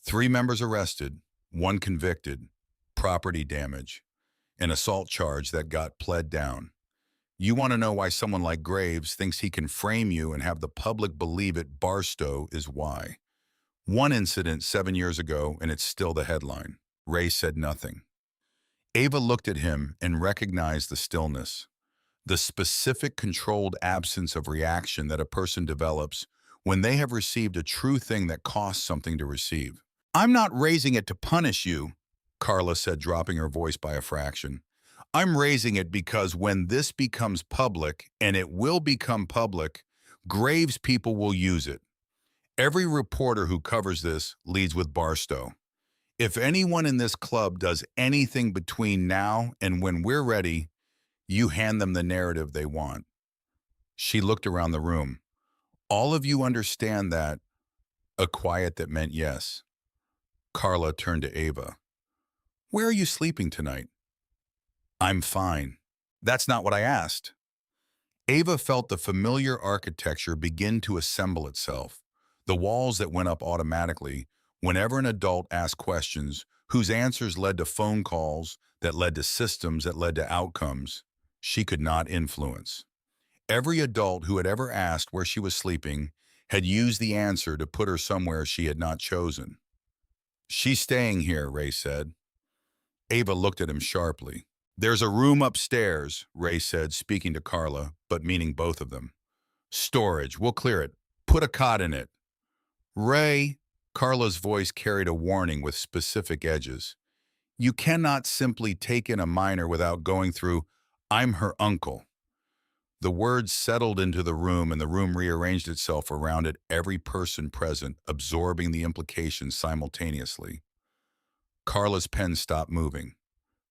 3 members arrested, 1 convicted, property damage, an assault charge that got pled down. You want to know why someone like Graves thinks he can frame you and have the public believe it? Barstow is why. 1 incident 7 years ago, and it's still the headline. Ray said nothing. Ava looked at him and recognized the stillness, the specific controlled absence of reaction that a person develops when they have received a true thing that costs something to receive. I'm not raising it to punish you, Carla said, dropping her voice by a fraction. I'm raising it because when this becomes public, and it will become public, Graves people will use it. Every reporter who covers this leads with Barstow. If anyone in this club does anything between now and when we're ready, you hand them the narrative they want. She looked around the room. All of you understand that? A quiet that meant yes. Carla turned to Ava. Where are you sleeping tonight? I'm fine. That's not what I asked. Ava felt the familiar architecture begin to assemble itself, the walls that went up automatically whenever an adult asked questions whose answers led to phone calls that led to systems that led to outcomes she could not influence. Every adult who had ever asked where she was sleeping had used the answer to put her somewhere she had not chosen. She's staying here, Ray said. Ava looked at him sharply. There's a room upstairs, Ray said, speaking to Carla, but meaning both of them. Storage, we'll clear it. Put a cot in it. Ray, Carla's voice carried a warning with specific edges. You cannot simply take in a minor without going through, I'm her uncle. The words settled into the room and the room rearranged itself around it, every person present absorbing the implications simultaneously. Carla's pen stopped moving.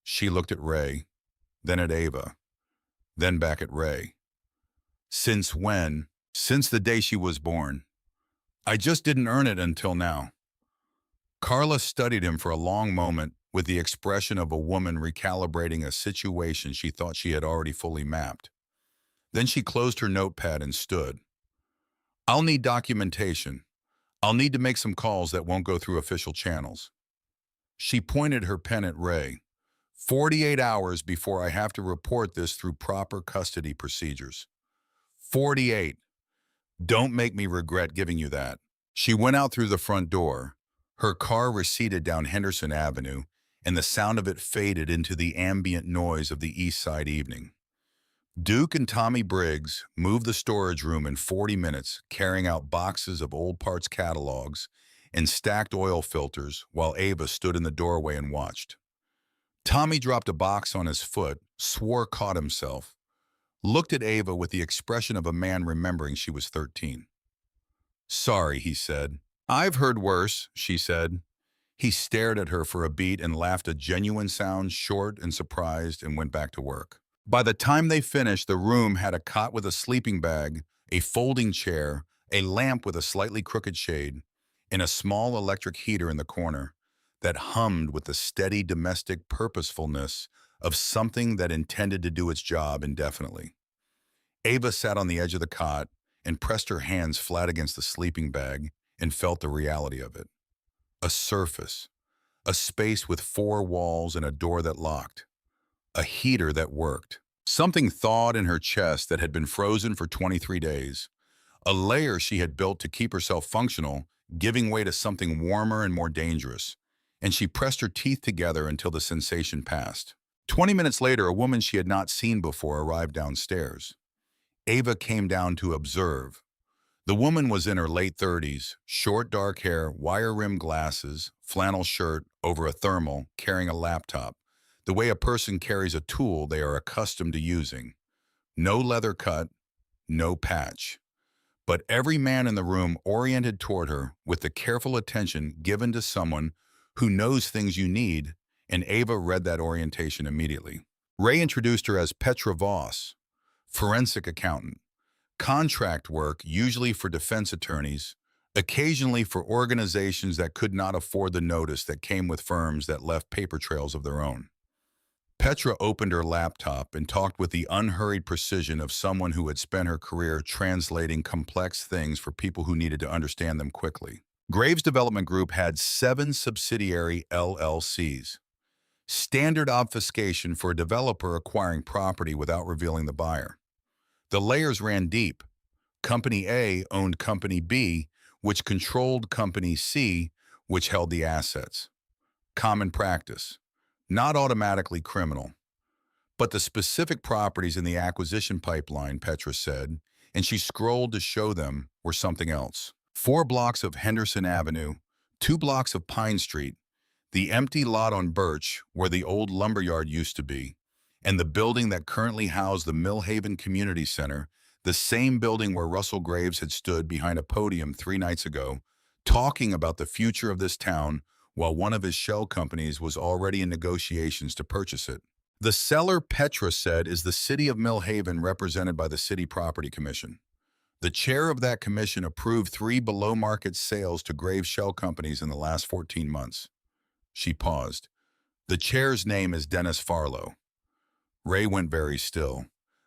She looked at Ray, then at Ava, then back at Ray. Since when? Since the day she was born. I just didn't earn it until now. Carla studied him for a long moment with the expression of a woman recalibrating a situation she thought she had already fully mapped. Then she closed her notepad and stood. I'll need documentation. I'll need to make some calls that won't go through official channels. She pointed her pen at Ray. 48 hours before I have to report this through proper custody procedures. 48. Don't make me regret giving you that. She went out through the front door. Her car receded down Henderson Avenue, and the sound of it faded into the ambient noise of the East Side evening. Duke and Tommy Briggs moved the storage room in 40 minutes, carrying out boxes of old parts catalogs and stacked oil filters while Ava stood in the doorway and watched. Tommy dropped a box on his foot, swore caught himself, looked at Ava with the expression of a man remembering she was 13. Sorry, he said. I've heard worse, she said. He stared at her for a beat and laughed a genuine sound, short and surprised, and went back to work. By the time they finished, the room had a cot with a sleeping bag, a folding chair, a lamp with a slightly crooked shade, and a small electric heater in the corner that hummed with the steady domestic purposefulness of something that intended to do its job indefinitely. Ava sat on the edge of the cot and pressed her hands flat against the sleeping bag and felt the reality of it. A surface, a space with 4 walls and a door that locked, a heater that worked. Something thawed in her chest that had been frozen for 23 days, a layer she had built to keep herself functional, giving way to something warmer and more dangerous, and she pressed her teeth together until the sensation passed. 20 minutes later, a woman she had not seen before arrived downstairs. Ava came down to observe. The woman was in her late 30s, short dark hair, wire-rimmed glasses, flannel shirt over a thermal, carrying a laptop, the way a person carries a tool they are accustomed to using. No leather cut, no patch. But every man in the room oriented toward her with the careful attention given to someone who knows things you need, and Ava read that orientation immediately. Ray introduced her as Petra Voss, forensic accountant. Contract work, usually for defense attorneys, occasionally for organizations that could not afford the notice that came with firms that left paper trails of their own. Petra opened her laptop and talked with the unhurried precision of someone who had spent her career translating complex things for people who needed to understand them quickly. Graves Development Group had 7 subsidiary LLCs. Standard obfuscation for a developer acquiring property without revealing the buyer. The layers ran deep. Company A owned Company B, which controlled Company C, which held the assets. Common practice. Not automatically criminal. But the specific properties in the acquisition pipeline, Petra said, and she scrolled to show them, were something else. 4 blocks of Henderson Avenue, 2 blocks of Pine Street, the empty lot on Birch, where the old lumberyard used to be, and the building that currently housed the Millhaven Community Center, the same building where Russell Graves had stood behind a podium 3 nights ago, talking about the future of this town while one of his shell companies was already in negotiations to purchase it. The seller, Petra said, is the city of Millhaven, represented by the City Property Commission. The chair of that commission approved 3 below-market sales to Graves shell companies in the last 14 months. She paused. The chair's name is Dennis Farlow. Ray went very still,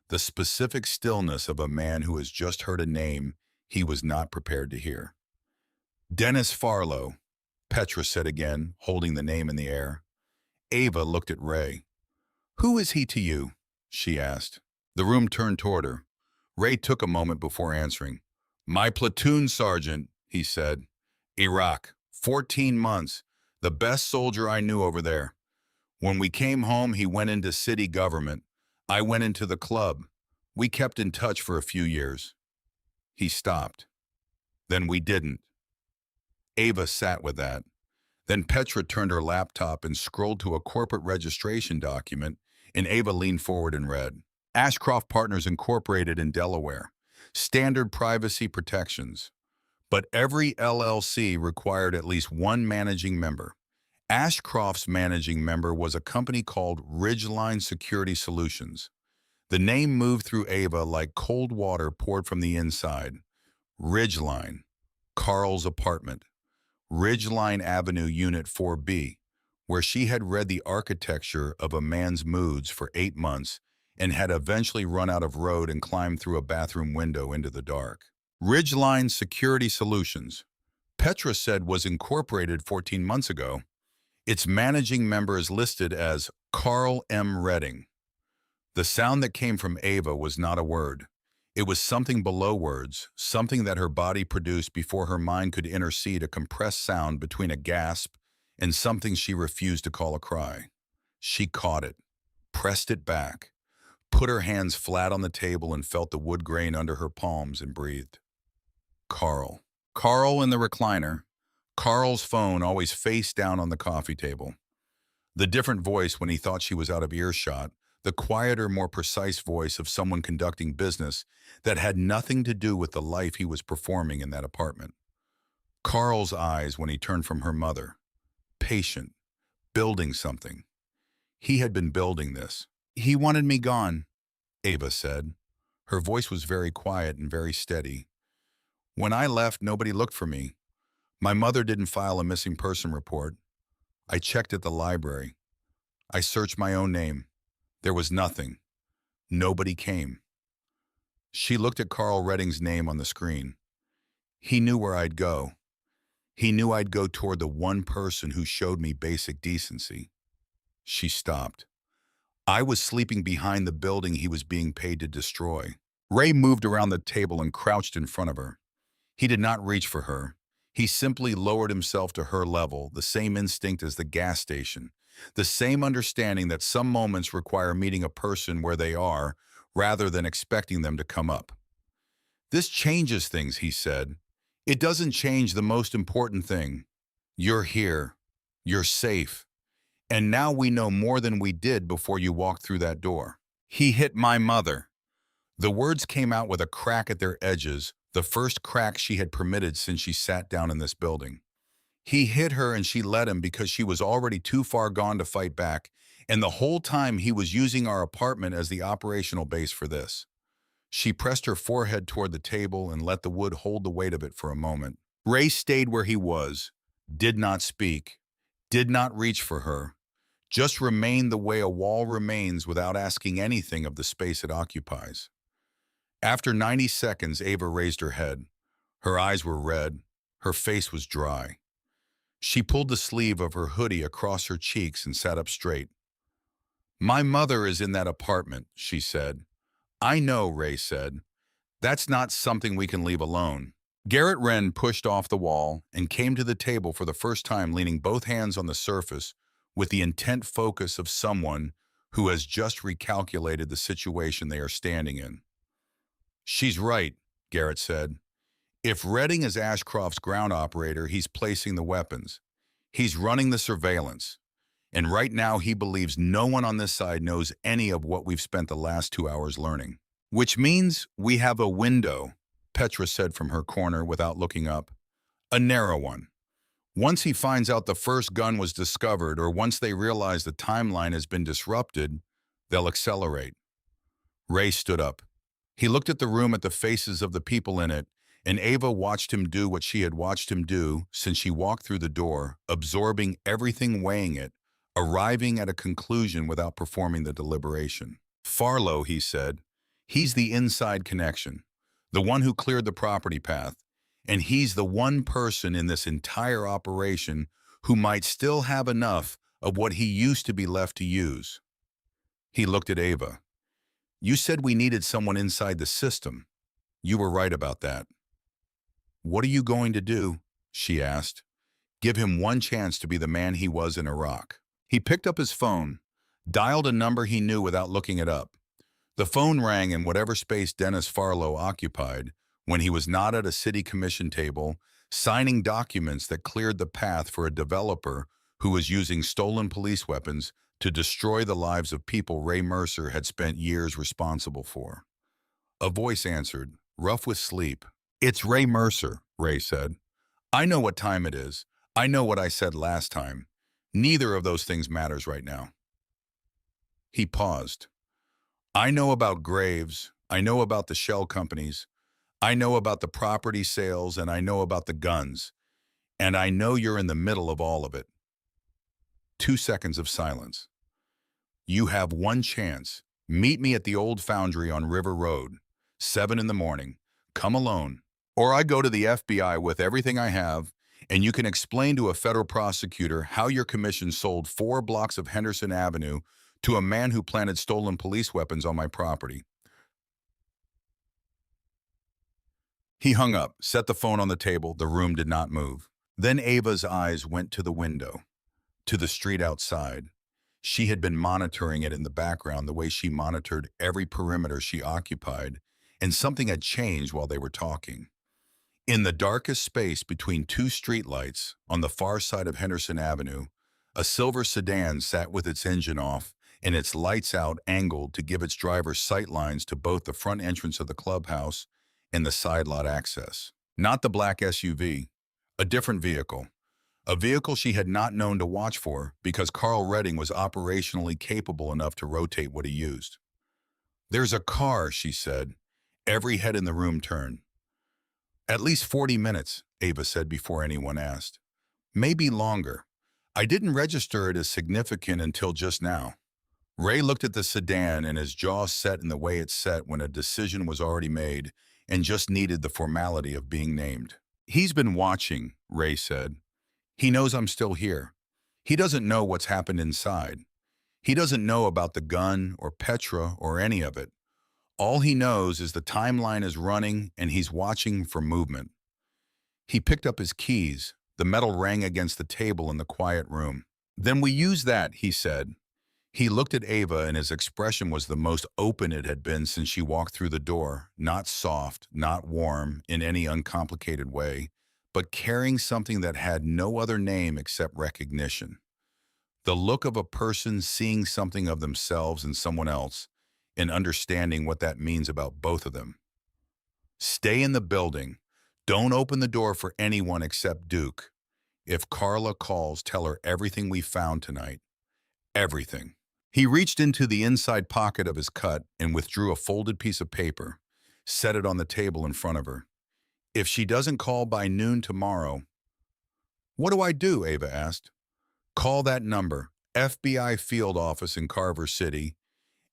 the specific stillness of a man who has just heard a name he was not prepared to hear. Dennis Farlow, Petra said again, holding the name in the air. Ava looked at Ray. Who is he to you? She asked. The room turned toward her. Ray took a moment before answering. My platoon sergeant, he said. Iraq, 14 months, the best soldier I knew over there. When we came home, he went into city government. I went into the club. We kept in touch for a few years. He stopped. Then we didn't. Ava sat with that. Then Petra turned her laptop and scrolled to a corporate registration document, and Ava leaned forward and read, Ashcroft Partners Incorporated in Delaware. Standard privacy protections. But every LLC required at least 1 managing member. Ashcroft's managing member was a company called Ridgeline Security Solutions. The name moved through Ava like cold water poured from the inside. Ridgeline, Carl's apartment. Ridgeline Avenue Unit 4B, where she had read the architecture of a man's moods for 8 months and had eventually run out of road and climbed through a bathroom window into the dark. Ridgeline Security Solutions, Petra said, was incorporated 14 months ago. Its managing member is listed as Carl M. Redding. The sound that came from Ava was not a word. It was something below words, something that her body produced before her mind could intercede, a compressed sound between a gasp and something she refused to call a cry. She caught it, pressed it back, put her hands flat on the table and felt the wood grain under her palms and breathed. Carl. Carl in the recliner. Carl's phone always face down on the coffee table. The different voice when he thought she was out of earshot, the quieter, more precise voice of someone conducting business that had nothing to do with the life he was performing in that apartment. Carl's eyes when he turned from her mother. Patient. Building something. He had been building this. He wanted me gone, Ava said. Her voice was very quiet and very steady. When I left, nobody looked for me. My mother didn't file a missing person report. I checked at the library. I searched my own name. There was nothing. Nobody came. She looked at Carl Redding's name on the screen. He knew where I'd go. He knew I'd go toward the one person who showed me basic decency. She stopped. I was sleeping behind the building he was being paid to destroy. Ray moved around the table and crouched in front of her. He did not reach for her. He simply lowered himself to her level, the same instinct as the gas station, the same understanding that some moments require meeting a person where they are rather than expecting them to come up. This changes things, he said. It doesn't change the most important thing. You're here. You're safe. And now we know more than we did before you walked through that door. He hit my mother. The words came out with a crack at their edges, the first crack she had permitted since she sat down in this building. He hit her and she let him because she was already too far gone to fight back, and the whole time he was using our apartment as the operational base for this. She pressed her forehead toward the table and let the wood hold the weight of it for a moment. Ray stayed where he was, did not speak, did not reach for her, just remained the way a wall remains without asking anything of the space it occupies. After 90 seconds, Ava raised her head. Her eyes were red. Her face was dry. She pulled the sleeve of her hoodie across her cheeks and sat up straight. My mother is in that apartment, she said. I know, Ray said. That's not something we can leave alone. Garrett Wren pushed off the wall and came to the table for the first time, leaning both hands on the surface with the intent focus of someone who has just recalculated the situation they are standing in. She's right, Garrett said. If Redding is Ashcroft's ground operator, he's placing the weapons. He's running the surveillance. And right now he believes no one on this side knows any of what we've spent the last 2 hours learning. Which means we have a window, Petra said from her corner without looking up. A narrow one. Once he finds out the first gun was discovered, or once they realize the timeline has been disrupted, they'll accelerate. Ray stood up. He looked at the room, at the faces of the people in it, and Ava watched him do what she had watched him do since she walked through the door, absorbing everything, weighing it, arriving at a conclusion without performing the deliberation. Farlow, he said, he's the inside connection, the one who cleared the property path, and he's the one person in this entire operation who might still have enough of what he used to be left to use. He looked at Ava. You said we needed someone inside the system. You were right about that. What are you going to do? She asked. Give him one chance to be the man he was in Iraq. He picked up his phone, dialed a number he knew without looking it up. The phone rang in whatever space Dennis Farlow occupied when he was not at a city commission table, signing documents that cleared the path for a developer who was using stolen police weapons to destroy the lives of people Ray Mercer had spent years responsible for. A voice answered, rough with sleep. It's Ray Mercer, Ray said. I know what time it is. I know what I said last time. Neither of those things matters right now. He paused. I know about graves. I know about the shell companies. I know about the property sales, and I know about the guns. And I know you're in the middle of all of it. 2 seconds of silence. You have one chance. Meet me at the old foundry on River Road, 7 in the morning. Come alone. Or I go to the FBI with everything I have, and you can explain to a federal prosecutor how your commission sold 4 blocks of Henderson Avenue to a man who planted stolen police weapons on my property. He hung up, set the phone on the table. The room did not move. Then Ava's eyes went to the window, to the street outside. She had been monitoring it in the background the way she monitored every perimeter she occupied, and something had changed while they were talking. In the darkest space between 2 streetlights on the far side of Henderson Avenue, a silver sedan sat with its engine off and its lights out angled to give its driver sight lines to both the front entrance of the clubhouse and the side lot access. Not the black SUV, a different vehicle. A vehicle she had not known to watch for because Carl Redding was operationally capable enough to rotate what he used. "There's a car," she said. Every head in the room turned. "At least 40 minutes, Ava said before anyone asked. "Maybe longer. I didn't register it as significant until just now." Ray looked at the sedan and his jaw set in the way it set when a decision was already made and just needed the formality of being named. "He's been watching," Ray said. "He knows I'm still here. He doesn't know what's happened inside. He doesn't know about the gun or Petra or any of it. All he knows is the timeline is running and he's watching for movement." He picked up his keys. The metal rang against the table in the quiet room. "Then we use that," he said. He looked at Ava and his expression was the most open it had been since she walked through the door, not soft, not warm in any uncomplicated way, but carrying something that had no other name except recognition. The look of a person seeing something of themselves in someone else and understanding what that means about both of them. "Stay in the building. Don't open the door for anyone except Duke. If Carla calls, tell her everything we found tonight. Everything." He reached into the inside pocket of his cut and withdrew a folded piece of paper, set it on the table in front of her. "If she doesn't call by noon tomorrow—" "What do I do?" Ava asked. "Call that number, FBI field office in Carver City,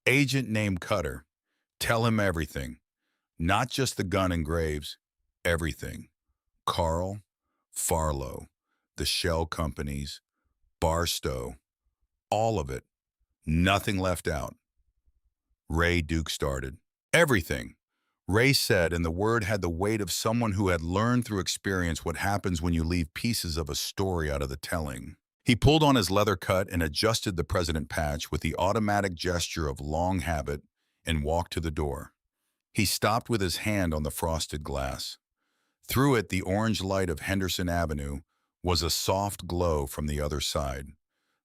agent named Cutter. Tell him everything. Not just the gun and Graves. Everything. Carl, Farlow, the shell companies, Barstow. All of it. Nothing left out." Ray Duke started. "Everything," Ray said, and the word had the weight of someone who had learned through experience what happens when you leave pieces of a story out of the telling. He pulled on his leather cut and adjusted the president patch with the automatic gesture of long habit and walked to the door. He stopped with his hand on the frosted glass. Through it, the orange light of Henderson Avenue was a soft glow from the other side.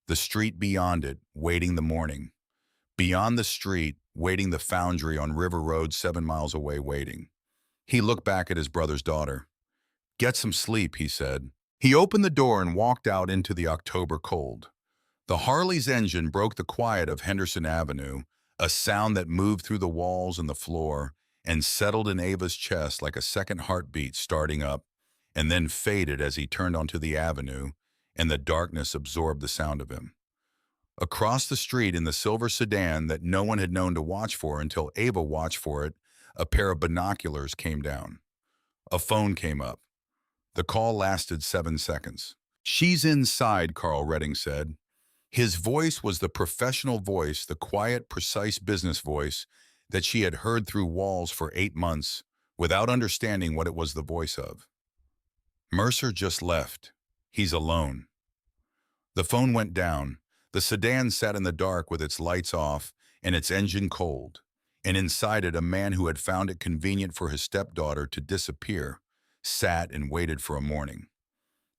The street beyond it, waiting the morning. Beyond the street, waiting the foundry on River Road 7 miles away waiting. He looked back at his brother's daughter. "Get some sleep," he said. He opened the door and walked out into the October cold. The Harley's engine broke the quiet of Henderson Avenue, a sound that moved through the walls and the floor and settled in Ava's chest like a second heartbeat starting up, and then faded as he turned onto the avenue, and the darkness absorbed the sound of him. Across the street in the silver sedan that no one had known to watch for until Ava watched for it, a pair of binoculars came down. A phone came up. The call lasted 7 seconds. "She's inside," Carl Redding said. His voice was the professional voice, the quiet, precise business voice that she had heard through walls for 8 months without understanding what it was the voice of. "Mercer just left. He's alone." The phone went down. The sedan sat in the dark with its lights off and its engine cold, and inside it a man who had found it convenient for his stepdaughter to disappear sat and waited for a morning.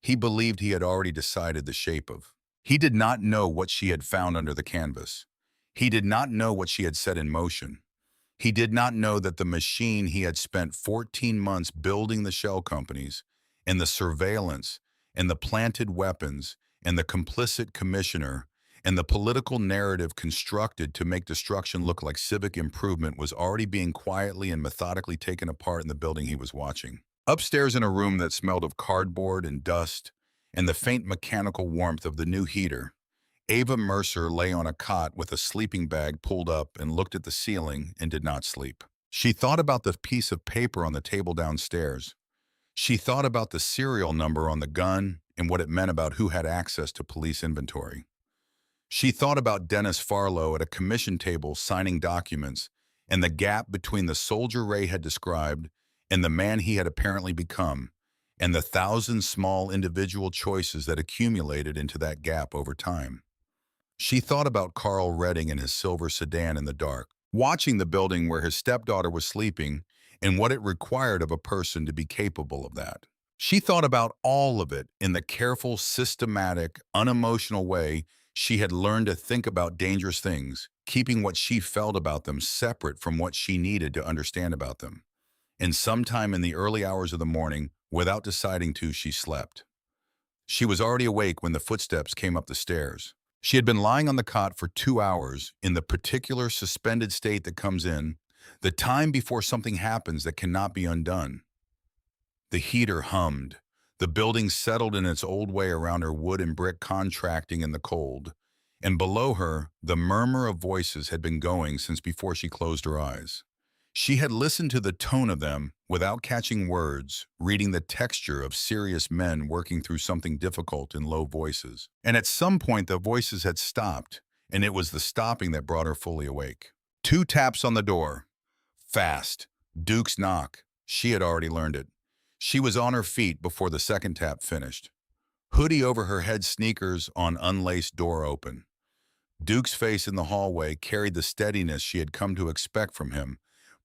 He believed he had already decided the shape of. He did not know what she had found under the canvas. He did not know what she had set in motion. He did not know that the machine he had spent 14 months building, the shell companies, and the surveillance, and the planted weapons, and the complicit commissioner, and the political narrative constructed to make destruction look like civic improvement was already being quietly and methodically taken apart in the building he was watching. Upstairs in a room that smelled of cardboard and dust, and the faint mechanical warmth of the new heater, Ava Mercer lay on a cot with a sleeping bag pulled up and looked at the ceiling and did not sleep. She thought about the piece of paper on the table downstairs. She thought about the serial number on the gun and what it meant about who had access to police inventory. She thought about Dennis Farlow at a commission table signing documents and the gap between the soldier Ray had described and the man he had apparently become, and the thousand small individual choices that accumulated into that gap over time. She thought about Carl Redding in his silver sedan in the dark, watching the building where his stepdaughter was sleeping and what it required of a person to be capable of that. She thought about all of it in the careful, systematic, unemotional way she had learned to think about dangerous things, keeping what she felt about them separate from what she needed to understand about them. And sometime in the early hours of the morning, without deciding to, she slept. She was already awake when the footsteps came up the stairs. She had been lying on the cot for 2 hours in the particular suspended state that comes in, the time before something happens that cannot be undone. The heater hummed. The building settled in its old way around her, wood and brick contracting in the cold. And below her, the murmur of voices had been going since before she closed her eyes. She had listened to the tone of them without catching words, reading the texture of serious men working through something difficult in low voices. And at some point, the voices had stopped, and it was the stopping that brought her fully awake. 2 taps on the door. Fast. Duke's knock. She had already learned it. She was on her feet before the second tap finished. Hoodie over her head, sneakers on, unlaced, door open. Duke's face in the hallway carried the steadiness she had come to expect from him,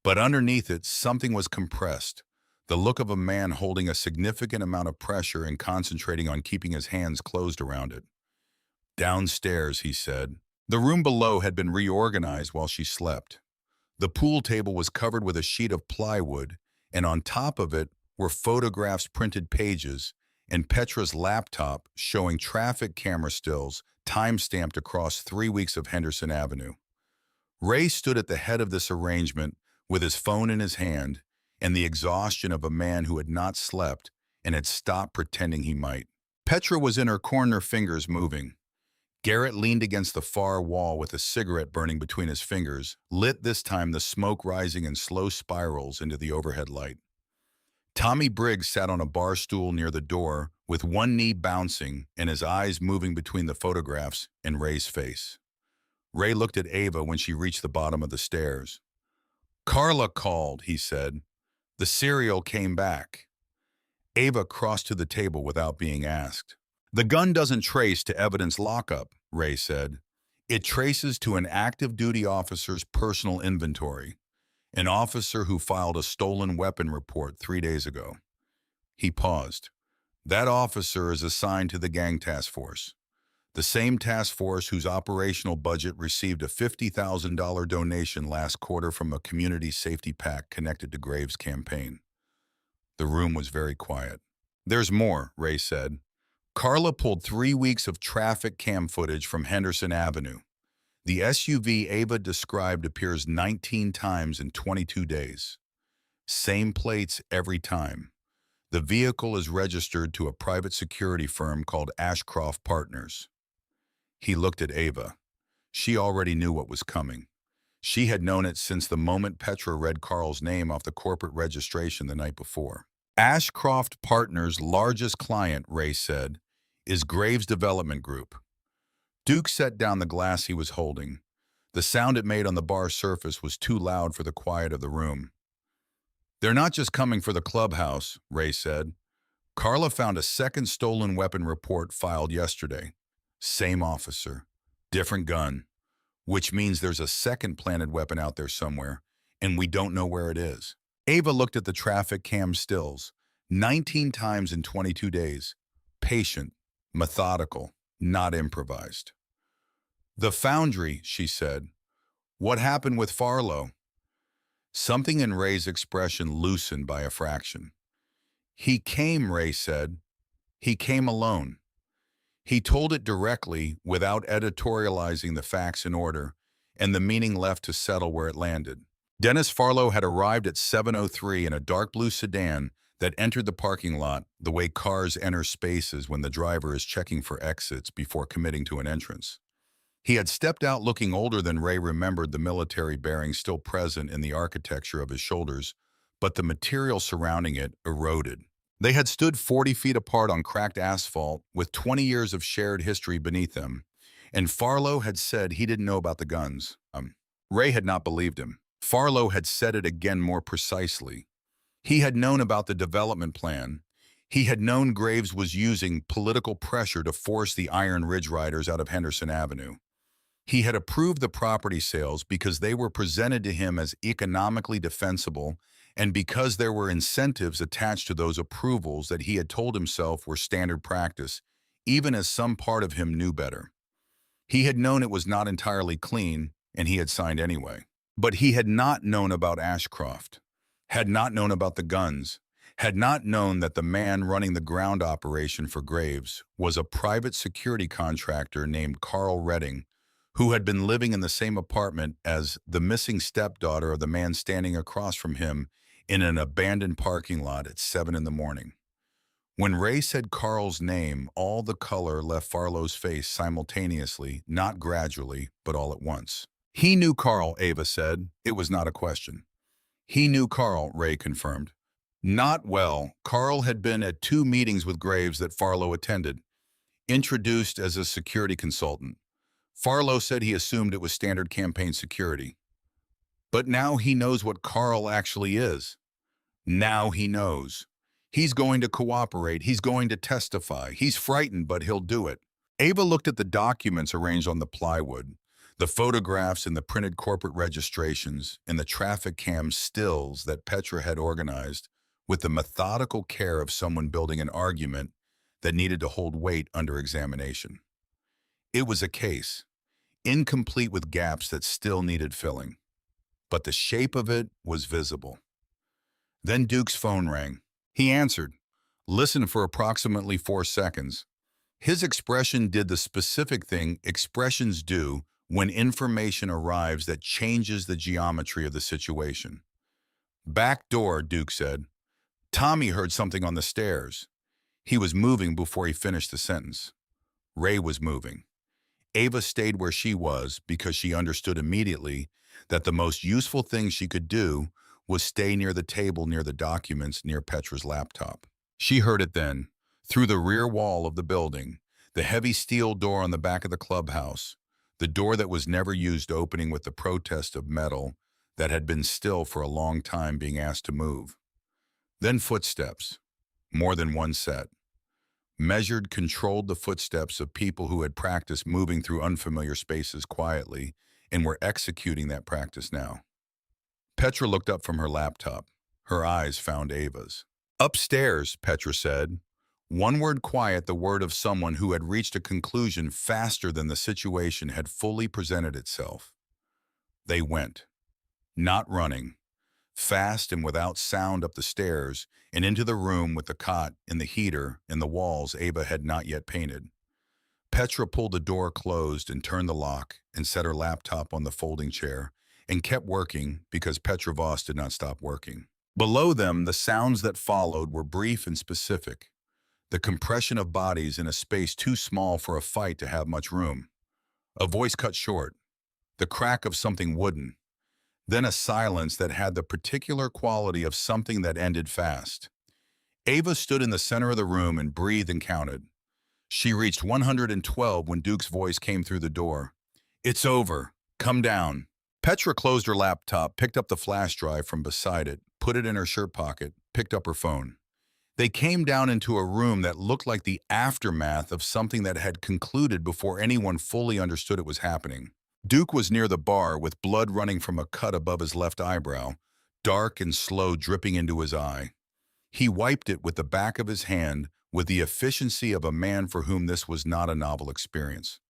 but underneath it, something was compressed, the look of a man holding a significant amount of pressure and concentrating on keeping his hands closed around it. Downstairs, he said. The room below had been reorganized while she slept. The pool table was covered with a sheet of plywood, and on top of it were photographs, printed pages, and Petra's laptop showing traffic camera stills time-stamped across 3 weeks of Henderson Avenue. Ray stood at the head of this arrangement with his phone in his hand and the exhaustion of a man who had not slept and had stopped pretending he might. Petra was in her corner, fingers moving. Garrett leaned against the far wall with a cigarette burning between his fingers, lit this time, the smoke rising in slow spirals into the overhead light. Tommy Briggs sat on a bar stool near the door with one knee bouncing and his eyes moving between the photographs and Ray's face. Ray looked at Ava when she reached the bottom of the stairs. "Carla called," he said. "The serial came back." Ava crossed to the table without being asked. "The gun doesn't trace to evidence lockup," Ray said. "It traces to an active duty officer's personal inventory, an officer who filed a stolen weapon report 3 days ago." He paused. "That officer is assigned to the gang task force, the same task force whose operational budget received a $50,000 donation last quarter from a community safety PAC connected to Graves' campaign." The room was very quiet. "There's more," Ray said. "Carla pulled 3 weeks of traffic cam footage from Henderson Avenue. The SUV Ava described appears 19 times in 22 days. Same plates every time. The vehicle is registered to a private security firm called Ashcroft Partners." He looked at Ava. She already knew what was coming. She had known it since the moment Petra read Carl's name off the corporate registration the night before. "Ashcroft Partners' largest client," Ray said, "is Graves Development Group." Duke set down the glass he was holding. The sound it made on the bar surface was too loud for the quiet of the room. "They're not just coming for the clubhouse," Ray said. "Carla found a second stolen weapon report filed yesterday. Same officer, different gun, which means there's a second planted weapon out there somewhere, and we don't know where it is." Ava looked at the traffic cam stills. 19 times in 22 days. Patient, methodical, not improvised. "The foundry," she said. "What happened with Farlow?" Something in Ray's expression loosened by a fraction. "He came," Ray said. "He came alone. He told it directly, without editorializing the facts in order, and the meaning left to settle where it landed. Dennis Farlow had arrived at 7:03 in a dark blue sedan that entered the parking lot the way cars enter spaces when the driver is checking for exits before committing to an entrance. He had stepped out looking older than Ray remembered, the military bearings still present in the architecture of his shoulders, but the material surrounding it eroded. They had stood 40 feet apart on cracked asphalt with 20 years of shared history beneath them, and Farlow had said he didn't know about the guns. Ray had not believed him. Farlow had said it again more precisely. He had known about the development plan. He had known Graves was using political pressure to force the Iron Ridge Riders out of Henderson Avenue. He had approved the property sales because they were presented to him as economically defensible and because there were incentives attached to those approvals that he had told himself were standard practice, even as some part of him knew better. He had known it was not entirely clean, and he had signed anyway. But he had not known about Ashcroft, had not known about the guns, had not known that the man running the ground operation for Graves was a private security contractor named Carl Redding, who had been living in the same apartment as the missing stepdaughter of the man standing across from him in an abandoned parking lot at 7 in the morning. When Ray said Carl's name, all the color left Farlow's face simultaneously, not gradually, but all at once. He knew Carl, Ava said. It was not a question. He knew Carl, Ray confirmed. Not well. Carl had been at 2 meetings with Graves that Farlow attended, introduced as a security consultant. Farlow said he assumed it was standard campaign security. But now he knows what Carl actually is. Now he knows. He's going to cooperate. He's going to testify. He's frightened, but he'll do it. Ava looked at the documents arranged on the plywood, the photographs and the printed corporate registrations, and the traffic cam stills that Petra had organized with the methodical care of someone building an argument that needed to hold weight under examination. It was a case, incomplete with gaps that still needed filling, but the shape of it was visible. Then Duke's phone rang. He answered, listened for approximately 4 seconds. His expression did the specific thing expressions do when information arrives that changes the geometry of the situation. Back door, Duke said. Tommy heard something on the stairs. He was moving before he finished the sentence. Ray was moving. Ava stayed where she was because she understood immediately that the most useful thing she could do was stay near the table near the documents near Petra's laptop. She heard it then, through the rear wall of the building, the heavy steel door on the back of the clubhouse, the door that was never used opening with the protest of metal that had been still for a long time being asked to move. Then footsteps, more than one set. Measured, controlled the footsteps of people who had practiced moving through unfamiliar spaces quietly and were executing that practice now. Petra looked up from her laptop. Her eyes found Ava's. Upstairs, Petra said. One word quiet, the word of someone who had reached a conclusion faster than the situation had fully presented itself. They went, not running, fast and without sound up the stairs and into the room with the cot and the heater and the walls Ava had not yet painted. Petra pulled the door closed and turned the lock and set her laptop on the folding chair and kept working because Petra Voss did not stop working. Below them, the sounds that followed were brief and specific. The compression of bodies in a space too small for a fight to have much room. A voice cut short. The crack of something wooden. Then a silence that had the particular quality of something that ended fast. Ava stood in the center of the room and breathed and counted. She reached 112 when Duke's voice came through the door. It's over. Come down. Petra closed her laptop, picked up the flash drive from beside it, put it in her shirt pocket, picked up her phone. They came down into a room that looked like the aftermath of something that had concluded before anyone fully understood it was happening. Duke was near the bar with blood running from a cut above his left eyebrow, dark and slow dripping into his eye. He wiped it with the back of his hand with the efficiency of a man for whom this was not a novel experience.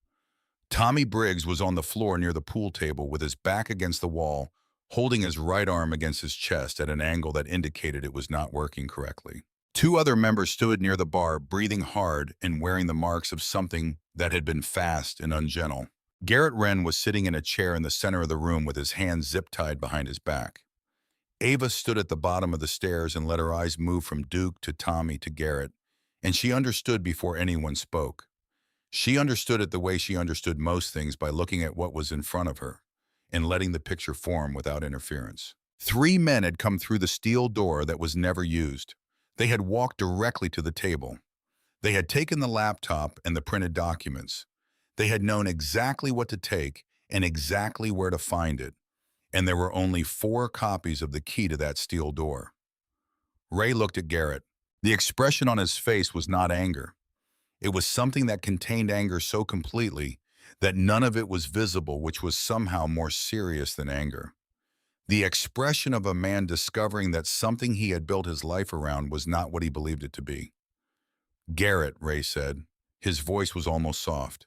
Tommy Briggs was on the floor near the pool table with his back against the wall, holding his right arm against his chest at an angle that indicated it was not working correctly. 2 other members stood near the bar, breathing hard and wearing the marks of something that had been fast and ungentle. Garrett Wren was sitting in a chair in the center of the room with his hands zip-tied behind his back. Ava stood at the bottom of the stairs and let her eyes move from Duke to Tommy to Garrett, and she understood before anyone spoke. She understood it the way she understood most things, by looking at what was in front of her and letting the picture form without interference. 3 men had come through the steel door that was never used. They had walked directly to the table. They had taken the laptop and the printed documents. They had known exactly what to take and exactly where to find it, and there were only 4 copies of the key to that steel door. Ray looked at Garrett. The expression on his face was not anger. It was something that contained anger so completely that none of it was visible, which was somehow more serious than anger. The expression of a man discovering that something he had built his life around was not what he believed it to be. "Garrett," Ray said. His voice was almost soft.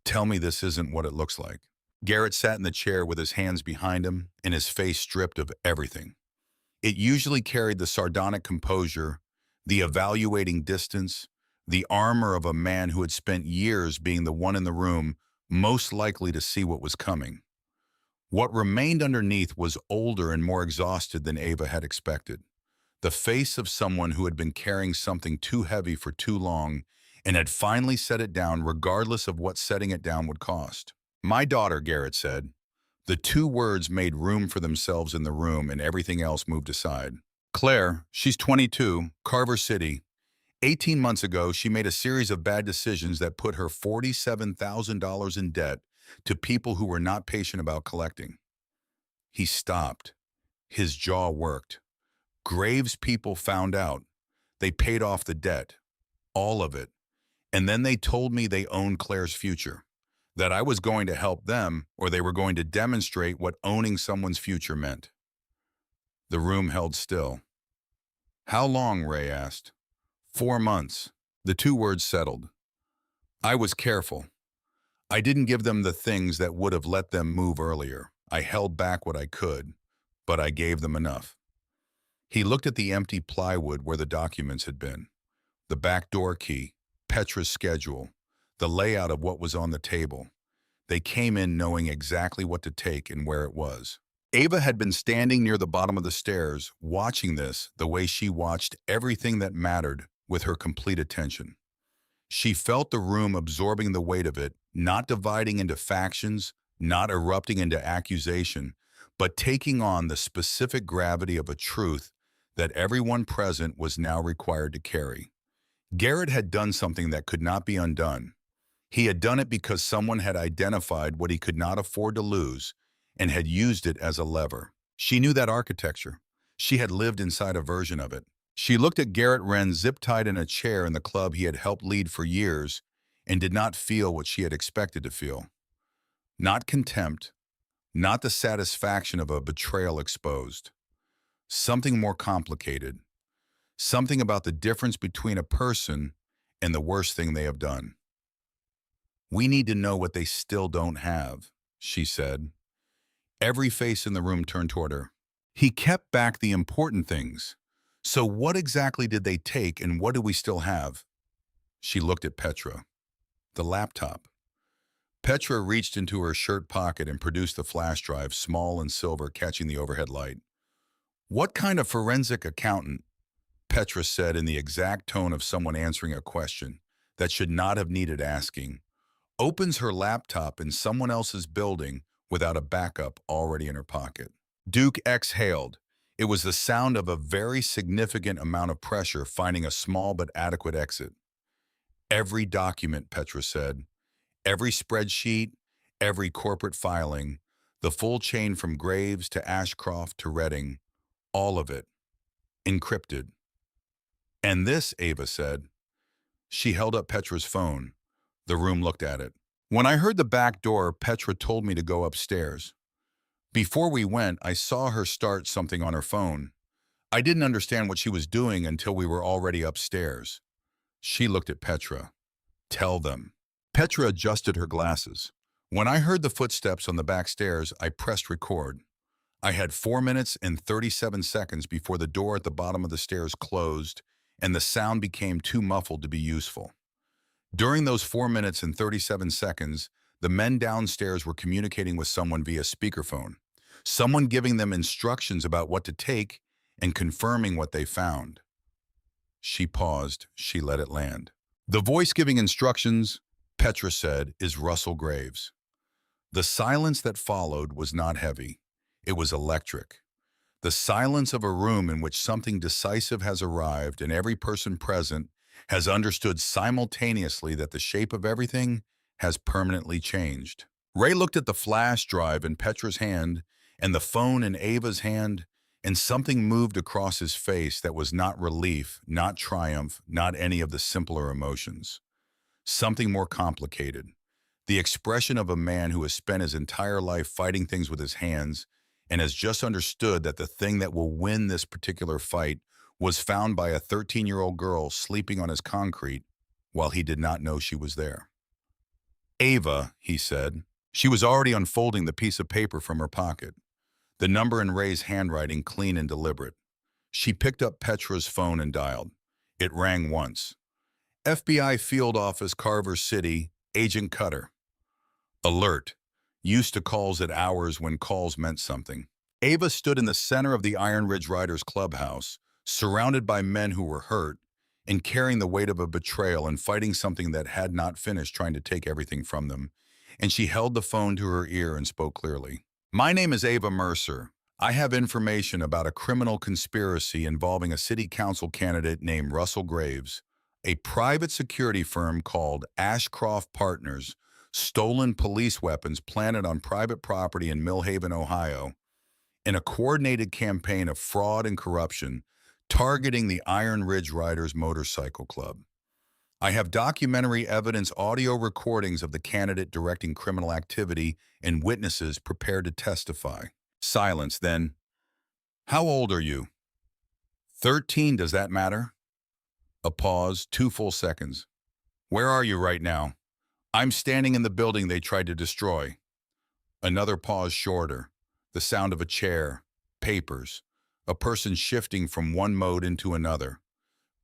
"Tell me this isn't what it looks like." Garrett sat in the chair with his hands behind him and his face stripped of everything. It usually carried the sardonic composure, the evaluating distance, the armor of a man who had spent years being the one in the room most likely to see what was coming. What remained underneath was older and more exhausted than Ava had expected. The face of someone who had been carrying something too heavy for too long and had finally set it down regardless of what setting it down would cost. "My daughter," Garrett said. The 2 words made room for themselves in the room and everything else moved aside. "Claire, she's 22, Carver City. 18 months ago, she made a series of bad decisions that put her $47,000 in debt to people who were not patient about collecting." He stopped. His jaw worked. "Graves' people found out. They paid off the debt. All of it. And then they told me they owned Claire's future. That I was going to help them or they were going to demonstrate what owning someone's future meant." The room held still. "How long?" Ray asked. 4 months. The 2 words settled. "I was careful. I didn't give them the things that would have let them move earlier. I held back what I could, but I gave them enough." He looked at the empty plywood where the documents had been. The back door key, Petra's schedule, the layout of what was on the table. They came in knowing exactly what to take and where it was. Ava had been standing near the bottom of the stairs, watching this the way she watched everything that mattered with her complete attention. She felt the room absorbing the weight of it, not dividing into factions, not erupting into accusation, but taking on the specific gravity of a truth that everyone present was now required to carry. Garrett had done something that could not be undone. He had done it because someone had identified what he could not afford to lose and had used it as a lever. She knew that architecture. She had lived inside a version of it. She looked at Garrett Wren zip-tied in a chair in the club he had helped lead for years and did not feel what she had expected to feel. Not contempt, not the satisfaction of a betrayal exposed. Something more complicated. Something about the difference between a person and the worst thing they have done. "We need to know what they still don't have," she said. Every face in the room turned toward her. He kept back the important things. "So what exactly did they take and what do we still have?" She looked at Petra. "The laptop." Petra reached into her shirt pocket and produced the flash drive, small and silver, catching the overhead light. "What kind of forensic accountant," Petra said in the exact tone of someone answering a question that should not have needed asking, "opens her laptop in someone else's building without a backup already in her pocket?" Duke exhaled. It was the sound of a very significant amount of pressure finding a small but adequate exit. "Every document," Petra said. "Every spreadsheet, every corporate filing, the full chain from Graves to Ashcroft to Redding, all of it. Encrypted." "And this," Ava said. She held up Petra's phone. The room looked at it. "When I heard the back door, Petra told me to go upstairs. Before we went, I saw her start something on her phone. I didn't understand what she was doing until we were already upstairs." She looked at Petra. "Tell them." Petra adjusted her glasses. "When I heard the footsteps on the back stairs, I pressed record. I had 4 minutes and 37 seconds before the door at the bottom of the stairs closed and the sound became too muffled to be useful. During those 4 minutes and 37 seconds, the men downstairs were communicating with someone via speakerphone, someone giving them instructions about what to take and confirming what they found." She paused. She let it land. "The voice giving instructions," Petra said, "is Russell Graves." The silence that followed was not heavy. It was electric. The silence of a room in which something decisive has arrived and every person present has understood simultaneously that the shape of everything has permanently changed. Ray looked at the flash drive in Petra's hand and the phone in Ava's hand, and something moved across his face that was not relief, not triumph, not any of the simpler emotions. Something more complicated. The expression of a man who has spent his entire life fighting things with his hands and has just understood that the thing that will win this particular fight was found by a 13-year-old girl sleeping on his concrete while he did not know she was there. Ava, he said. She was already unfolding the piece of paper from her pocket, the number in Ray's handwriting clean and deliberate. She picked up Petra's phone and dialed. It rang once. FBI Field Office, Carver City, Agent Cutter. Alert. Used to calls at hours when calls meant something. Ava stood in the center of the Iron Ridge Riders clubhouse, surrounded by men who were hurt and carrying the weight of a betrayal and fighting something that had not finished trying to take everything from them. And she held the phone to her ear and spoke clearly. My name is Ava Mercer. I have information about a criminal conspiracy involving a city council candidate named Russell Graves. A private security firm called Ashcroft Partners stolen police weapons planted on private property in Millhaven, Ohio, in a coordinated campaign of fraud and corruption targeting the Iron Ridge Riders Motorcycle Club. I have documentary evidence, audio recordings of the candidate directing criminal activity, and witnesses prepared to testify. Silence, then. How old are you? 13, does that matter? A pause, 2 full seconds. Where are you right now? I'm standing in the building they tried to destroy. Another pause, shorter. The sound of a chair, papers, a person shifting from one mode into another.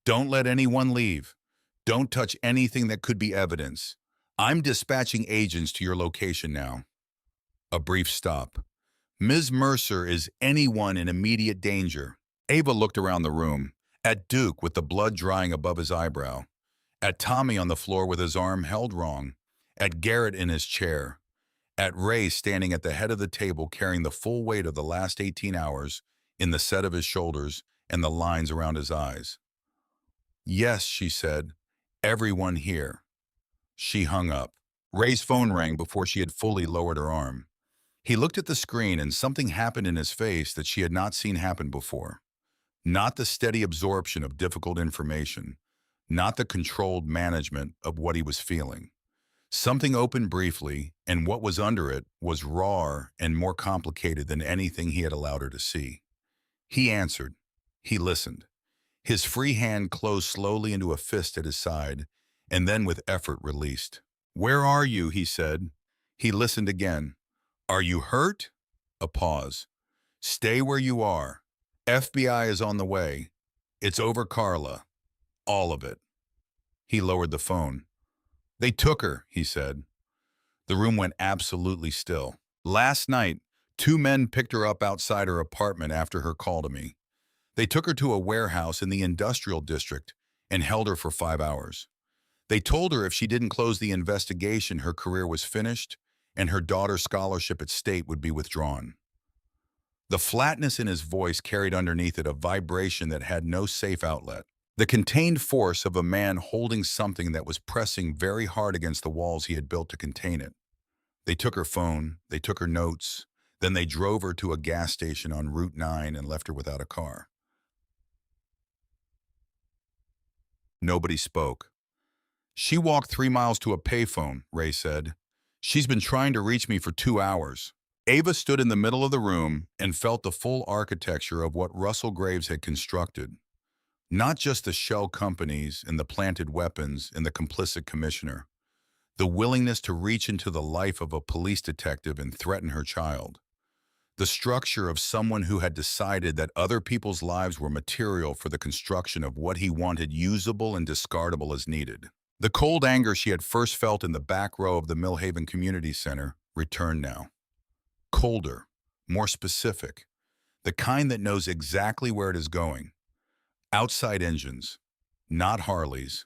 Don't let anyone leave. Don't touch anything that could be evidence. I'm dispatching agents to your location now. A brief stop. Ms. Mercer, is anyone in immediate danger? Ava looked around the room, at Duke with the blood drying above his eyebrow, at Tommy on the floor with his arm held wrong, at Garrett in his chair, at Ray standing at the head of the table carrying the full weight of the last 18 hours in the set of his shoulders and the lines around his eyes. Yes, she said, everyone here. She hung up. Ray's phone rang before she had fully lowered her arm. He looked at the screen and something happened in his face that she had not seen happen before. Not the steady absorption of difficult information, not the controlled management of what he was feeling. Something opened briefly, and what was under it was rawer and more complicated than anything he had allowed her to see. He answered. He listened. His free hand closed slowly into a fist at his side, and then with effort released. Where are you? He said. He listened again. Are you hurt? A pause. Stay where you are. FBI is on the way. It's over, Carla. All of it. He lowered the phone. They took her, he said. The room went absolutely still. Last night, 2 men picked her up outside her apartment after her call to me. They took her to a warehouse in the industrial district and held her for 5 hours. They told her if she didn't close the investigation, her career was finished and her daughter's scholarship at State would be withdrawn. The flatness in his voice carried underneath it a vibration that had no safe outlet. The contained force of a man holding something that was pressing very hard against the walls he had built to contain it. They took her phone, they took her notes, then they drove her to a gas station on Route 9 and left her without a car. Nobody spoke. She walked 3 miles to a payphone, Ray said. She's been trying to reach me for 2 hours. Ava stood in the middle of the room and felt the full architecture of what Russell Graves had constructed. Not just the shell companies and the planted weapons and the complicit commissioner. The willingness to reach into the life of a police detective and threaten her child. The structure of someone who had decided that other people's lives were material for the construction of what he wanted usable and discardable as needed. The cold anger she had first felt in the back row of the Millhaven Community Center returned now. Colder, more specific, the kind that knows exactly where it is going. Outside engines, not Harleys.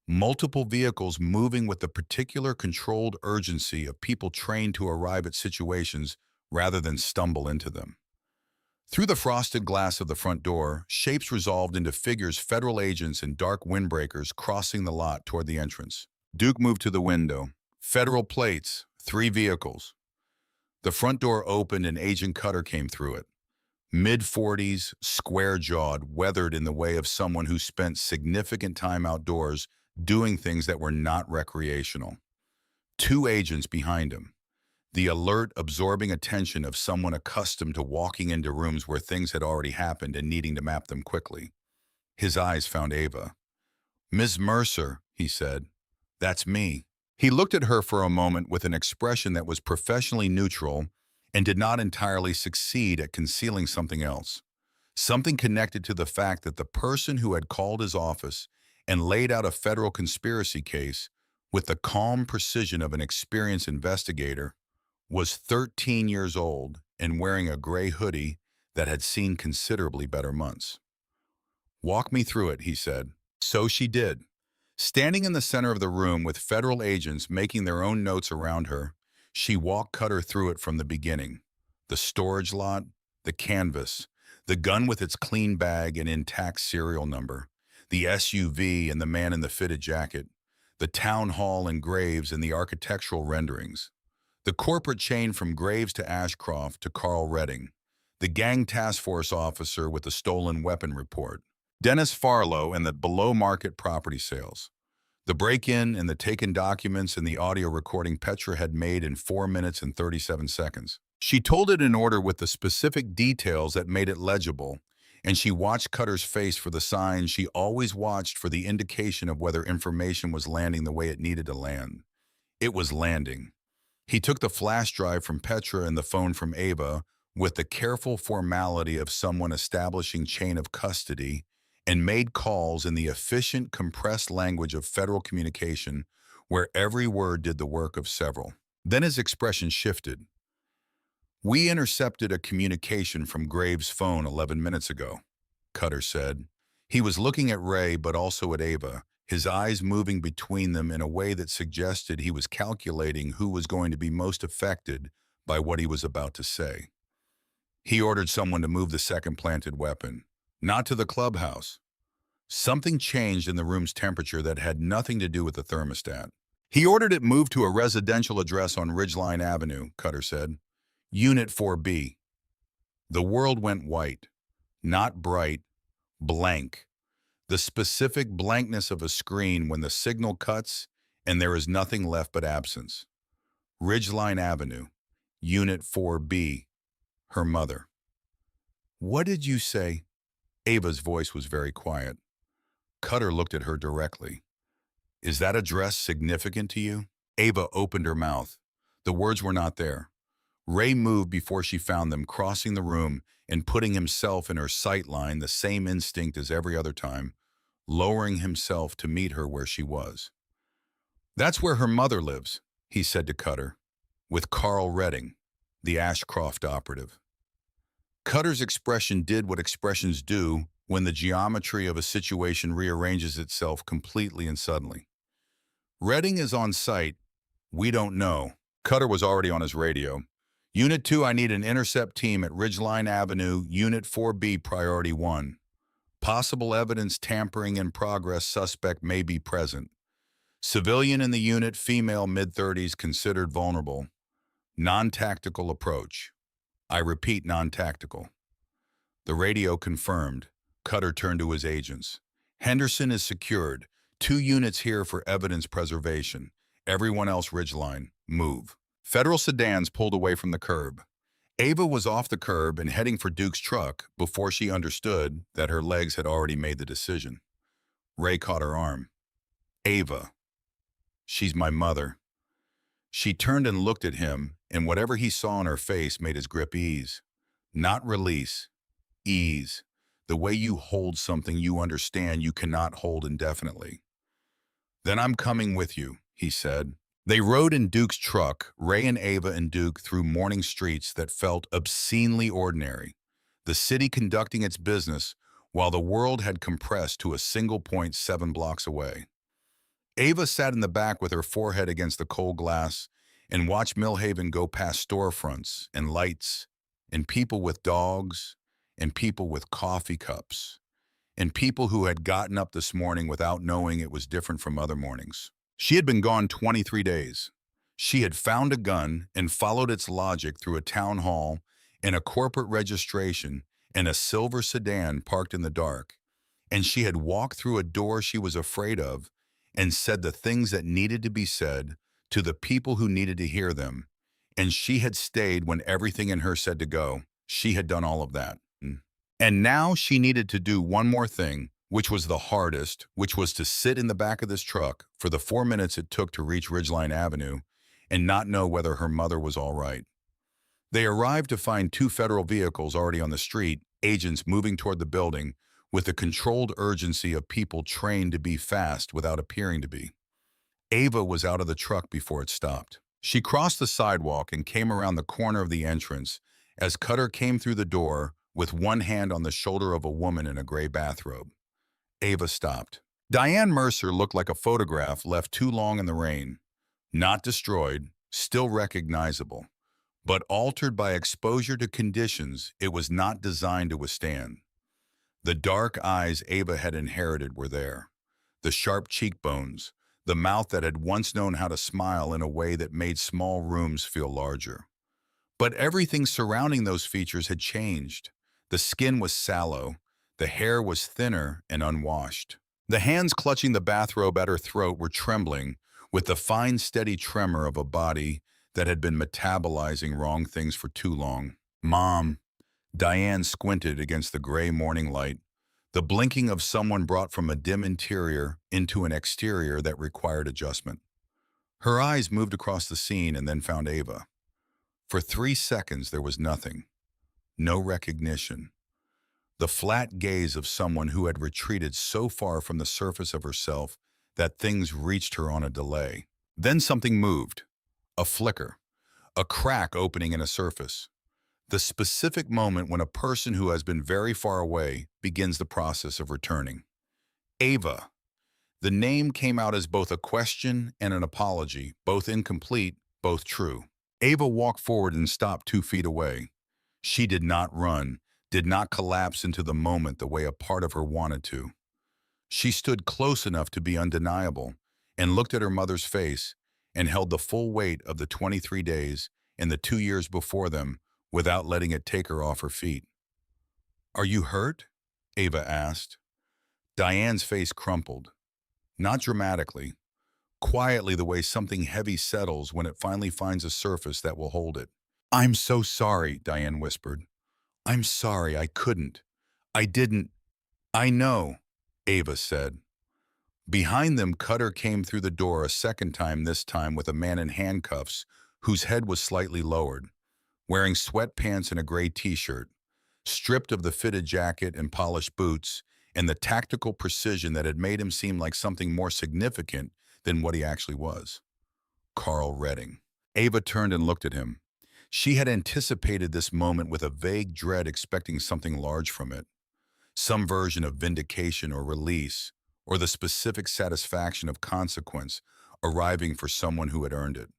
Multiple vehicles moving with the particular controlled urgency of people trained to arrive at situations rather than stumble into them. Through the frosted glass of the front door, shapes resolved into figures, federal agents and dark windbreakers crossing the lot toward the entrance. Duke moved to the window. Federal plates, 3 vehicles. The front door opened and Agent Cutter came through it. Mid-40s, square-jawed, weathered in the way of someone who spent significant time outdoors doing things that were not recreational. 2 agents behind him, the alert, absorbing attention of someone accustomed to walking into rooms where things had already happened and needing to map them quickly. His eyes found Ava. "Miss Mercer," he said. "That's me." He looked at her for a moment with an expression that was professionally neutral and did not entirely succeed at concealing something else. Something connected to the fact that the person who had called his office and laid out a federal conspiracy case with the calm precision of an experienced investigator was 13 years old and wearing a gray hoodie that had seen considerably better months. "Walk me through it," he said. So she did. Standing in the center of the room with federal agents making their own notes around her, she walked Cutter through it from the beginning. The storage lot, the canvas, the gun with its clean bag and intact serial number, the SUV and the man in the fitted jacket, the town hall and Graves and the architectural renderings, the corporate chain from Graves to Ashcroft to Carl Redding, the gang task force officer with the stolen weapon report, Dennis Farlow and the below-market property sales, the break-in and the taken documents and the audio recording Petra had made in 4 minutes and 37 seconds. She told it in order with the specific details that made it legible, and she watched Cutter's face for the signs she always watched for the indication of whether information was landing the way it needed to land. It was landing. He took the flash drive from Petra and the phone from Ava with the careful formality of someone establishing chain of custody and made calls in the efficient, compressed language of federal communication where every word did the work of several. Then his expression shifted. "We intercepted a communication from Graves' phone 11 minutes ago," Cutter said. He was looking at Ray but also at Ava, his eyes moving between them in a way that suggested he was calculating who was going to be most affected by what he was about to say. He ordered someone to move the second planted weapon. Not to the clubhouse. Something changed in the room's temperature that had nothing to do with the thermostat. He ordered it moved to a residential address on Ridgeline Avenue, Cutter said. Unit 4B. The world went white. Not bright, blank. The specific blankness of a screen when the signal cuts and there is nothing left but absence. Ridgeline Avenue, Unit 4B, her mother. "What did you say?" Ava's voice was very quiet. Cutter looked at her directly. "Is that address significant to you?" Ava opened her mouth. The words were not there. Ray moved before she found them, crossing the room and putting himself in her sight line, the same instinct as every other time, lowering himself to meet her where she was. "That's where her mother lives," he said to Cutter, "with Carl Redding, the Ashcroft operative." Cutter's expression did what expressions do when the geometry of a situation rearranges itself completely and suddenly. "Redding is on site. We don't know." Cutter was already on his radio. "Unit 2, I need an intercept team at Ridgeline Avenue, Unit 4B, Priority 1. Possible evidence tampering in progress, suspect may be present. Civilian in the unit, female, mid-30s, considered vulnerable. Non-tactical approach. I repeat, non-tactical." The radio confirmed. Cutter turned to his agents. "Henderson is secured. 2 units here for evidence preservation. Everyone else Ridgeline. Move." Federal sedans pulled away from the curb. Ava was off the curb and heading for Duke's truck before she understood that her legs had already made the decision. Ray caught her arm. "Ava. She's my mother." She turned and looked at him, and whatever he saw on her face made his grip ease. Not release. Ease. The way you hold something you understand you cannot hold indefinitely. "Then I'm coming with you," he said. They rode in Duke's truck, Ray and Ava and Duke, through morning streets that felt obscenely ordinary, the city conducting its business while the world had compressed to a single point 7 blocks away. Ava sat in the back with her forehead against the cold glass and watched Millhaven go past storefronts and lights and people with dogs and people with coffee cups, and people who had gotten up this morning without knowing it was different from other mornings. She had been gone 23 days. She had found a gun and followed its logic through a town hall and a corporate registration and a silver sedan parked in the dark. And she had walked through a door she was afraid of and said the things that needed to be said to the people who needed to hear them. And she had stayed when everything in her said to go. She had done all of that. And now she needed to do one more thing, which was the hardest, which was to sit in the back of this truck for the 4 minutes it took to reach Ridgeline Avenue and not know whether her mother was all right. They arrived to find 2 federal vehicles already on the street, agents moving toward the building with the controlled urgency of people trained to be fast without appearing to be. Ava was out of the truck before it stopped. She crossed the sidewalk and came around the corner of the entrance as Cutter came through the door with one hand on the shoulder of a woman in a gray bathrobe. Ava stopped. Diane Mercer looked like a photograph left too long in the rain. Not destroyed, still recognizable, but altered by exposure to conditions it was not designed to withstand. The dark eyes Ava had inherited were there. The sharp cheekbones, the mouth that had once known how to smile in a way that made small rooms feel larger. But everything surrounding those features had changed. The skin was sallow, the hair was thinner and unwashed. The hands clutching the bathrobe at her throat were trembling with the fine, steady tremor of a body that had been metabolizing wrong things for too long. Mom. Diane squinted against the gray morning light, the blinking of someone brought from a dim interior into an exterior that required adjustment. Her eyes moved across the scene and then found Ava. For 3 seconds there was nothing. No recognition. The flat gaze of someone who had retreated so far from the surface of herself that things reached her on a delay. Then something moved. A flicker. A crack opening in a surface. The specific moment when a person who has been very far away begins the process of returning. Ava. The name came out as both a question and an apology, both incomplete, both true. Ava walked forward and stopped 2 feet away. She did not run, did not collapse into the moment the way a part of her wanted to. She stood close enough to be undeniable and looked at her mother's face and held the full weight of the 23 days and the 2 years before them without letting it take her off her feet. "Are you hurt?" Ava asked. Diane's face crumpled. Not dramatically, quietly the way something heavy settles when it finally finds a surface that will hold it. "I'm so sorry," Diane whispered. "I'm sorry, I couldn't. I didn't." "I know," Ava said. Behind them, Cutter came through the door a second time, this time with a man in handcuffs whose head was slightly lowered, wearing sweatpants and a gray t-shirt, stripped of the fitted jacket and polished boots and the tactical precision that had made him seem like something more significant than what he actually was. Carl Redding. Ava turned and looked at him. She had anticipated this moment with a vague dread, expecting something large from it. Some version of vindication or release, or the specific satisfaction of consequence arriving for someone who had earned it.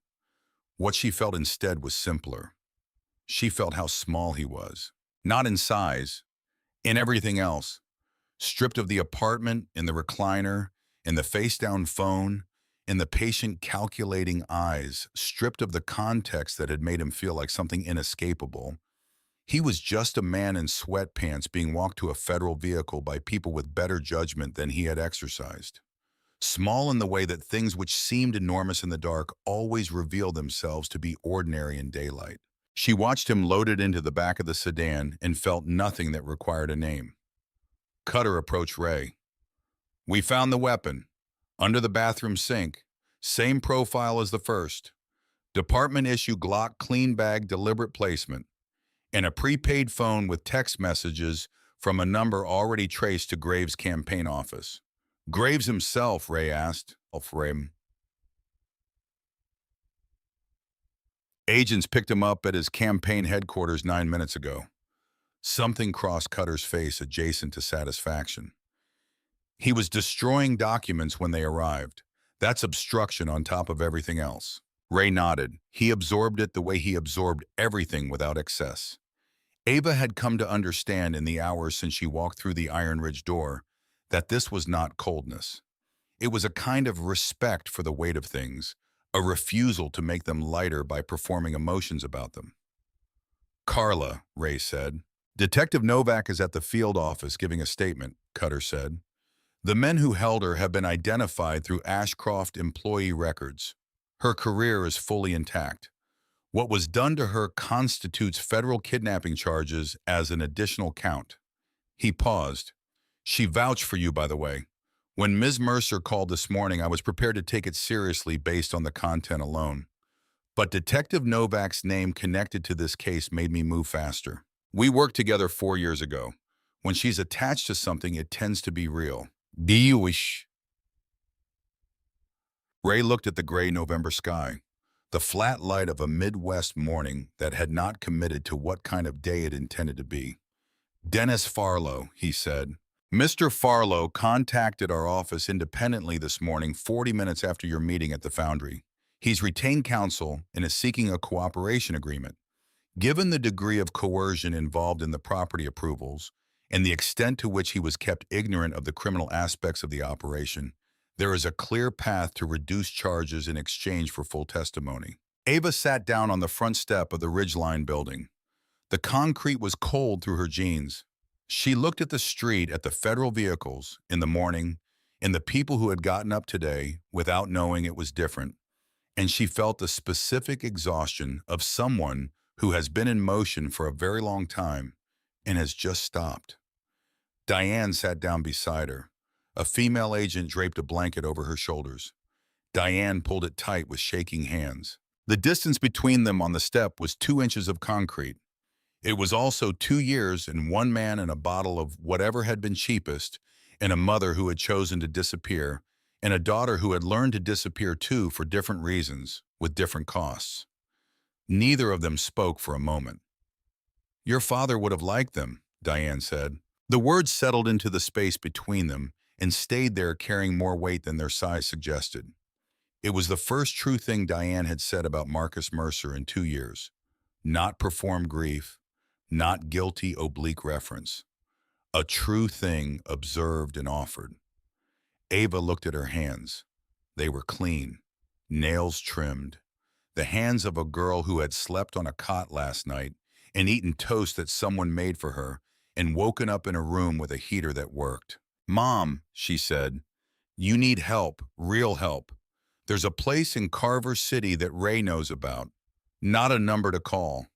What she felt instead was simpler. She felt how small he was. Not in size, in everything else. Stripped of the apartment, in the recliner, in the face-down phone, in the patient calculating eyes, stripped of the context that had made him feel like something inescapable. He was just a man in sweatpants being walked to a federal vehicle by people with better judgment than he had exercised. Small in the way that things which seemed enormous in the dark always reveal themselves to be ordinary in daylight. She watched him loaded into the back of the sedan and felt nothing that required a name. Cutter approached Ray. "We found the weapon. Under the bathroom sink. Same profile as the first. Department issue Glock clean bag deliberate placement. And a prepaid phone with text messages from a number already traced to Graves' campaign office." "Graves himself?" Ray asked. "Agents picked him up at his campaign headquarters 9 minutes ago." Something crossed Cutter's face adjacent to satisfaction. "He was destroying documents when they arrived. That's obstruction on top of everything else." Ray nodded. He absorbed it the way he absorbed everything without excess. Ava had come to understand in the hours since she walked through the Iron Ridge door that this was not coldness. It was a kind of respect for the weight of things, a refusal to make them lighter by performing emotions about them. Carla, Ray said. Detective Novak is at the field office giving a statement, Cutter said. The men who held her have been identified through Ashcroft employee records. Her career is fully intact. What was done to her constitutes federal kidnapping charges as an additional count. He paused. She vouched for you, by the way. When Ms. Mercer called this morning, I was prepared to take it seriously based on the content alone. But Detective Novak's name connected to this case made me move faster. We worked together 4 years ago. When she's attached to something, it tends to be real. Do you wish? Ray looked at the gray November sky, the flat light of a Midwest morning that had not committed to what kind of day it intended to be. Dennis Farlow, he said. Mr. Farlow contacted our office independently this morning 40 minutes after your meeting at the Foundry. He's retained counsel and is seeking a cooperation agreement. Given the degree of coercion involved in the property approvals and the extent to which he was kept ignorant of the criminal aspects of the operation, there is a clear path to reduce charges in exchange for full testimony. Ava sat down on the front step of the Ridgeline building. The concrete was cold through her jeans. She looked at the street, at the federal vehicles in the morning, and the people who had gotten up today without knowing it was different, and she felt the specific exhaustion of someone who has been in motion for a very long time and has just stopped. Diane sat down beside her. A female agent draped a blanket over her shoulders. Diane pulled it tight with shaking hands. The distance between them on the step was 2 inches of concrete. It was also 2 years and one man and a bottle of whatever had been cheapest, and a mother who had chosen to disappear, and a daughter who had learned to disappear too for different reasons, with different costs. Neither of them spoke for a moment. Your father would have liked them, Diane said. The words settled into the space between them and stayed there carrying more weight than their size suggested. It was the first true thing Diane had said about Marcus Mercer in 2 years. Not performed grief, not guilty oblique reference. A true thing observed and offered. Ava looked at her hands. They were clean, nails trimmed. The hands of a girl who had slept on a cot last night and eaten toast that someone made for her and woken up in a room with a heater that worked. Mom, she said, you need help, real help. There's a place in Carver City that Ray knows about. Not a number to call.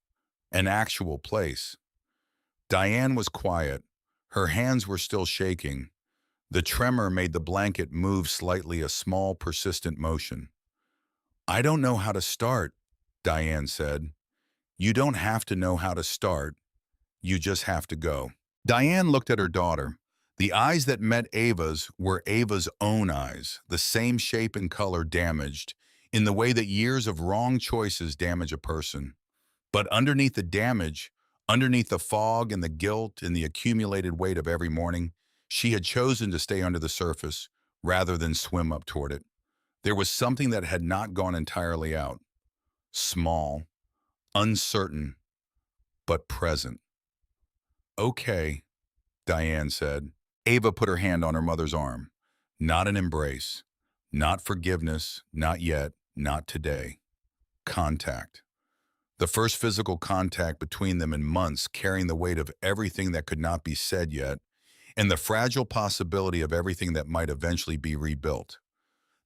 An actual place. Diane was quiet. Her hands were still shaking. The tremor made the blanket move slightly, a small, persistent motion. I don't know how to start, Diane said. You don't have to know how to start. You just have to go. Diane looked at her daughter. The eyes that met Ava's were Ava's own eyes, the same shape and color damaged, in the way that years of wrong choices damage a person. But underneath the damage, underneath the fog and the guilt and the accumulated weight of every morning, she had chosen to stay under the surface rather than swim up toward it. There was something that had not gone entirely out. Small, uncertain, but present. Okay, Diane said. Ava put her hand on her mother's arm. Not an embrace. Not forgiveness. Not yet. Not today. Contact. The first physical contact between them in months, carrying the weight of everything that could not be said yet, and the fragile possibility of everything that might eventually be rebuilt.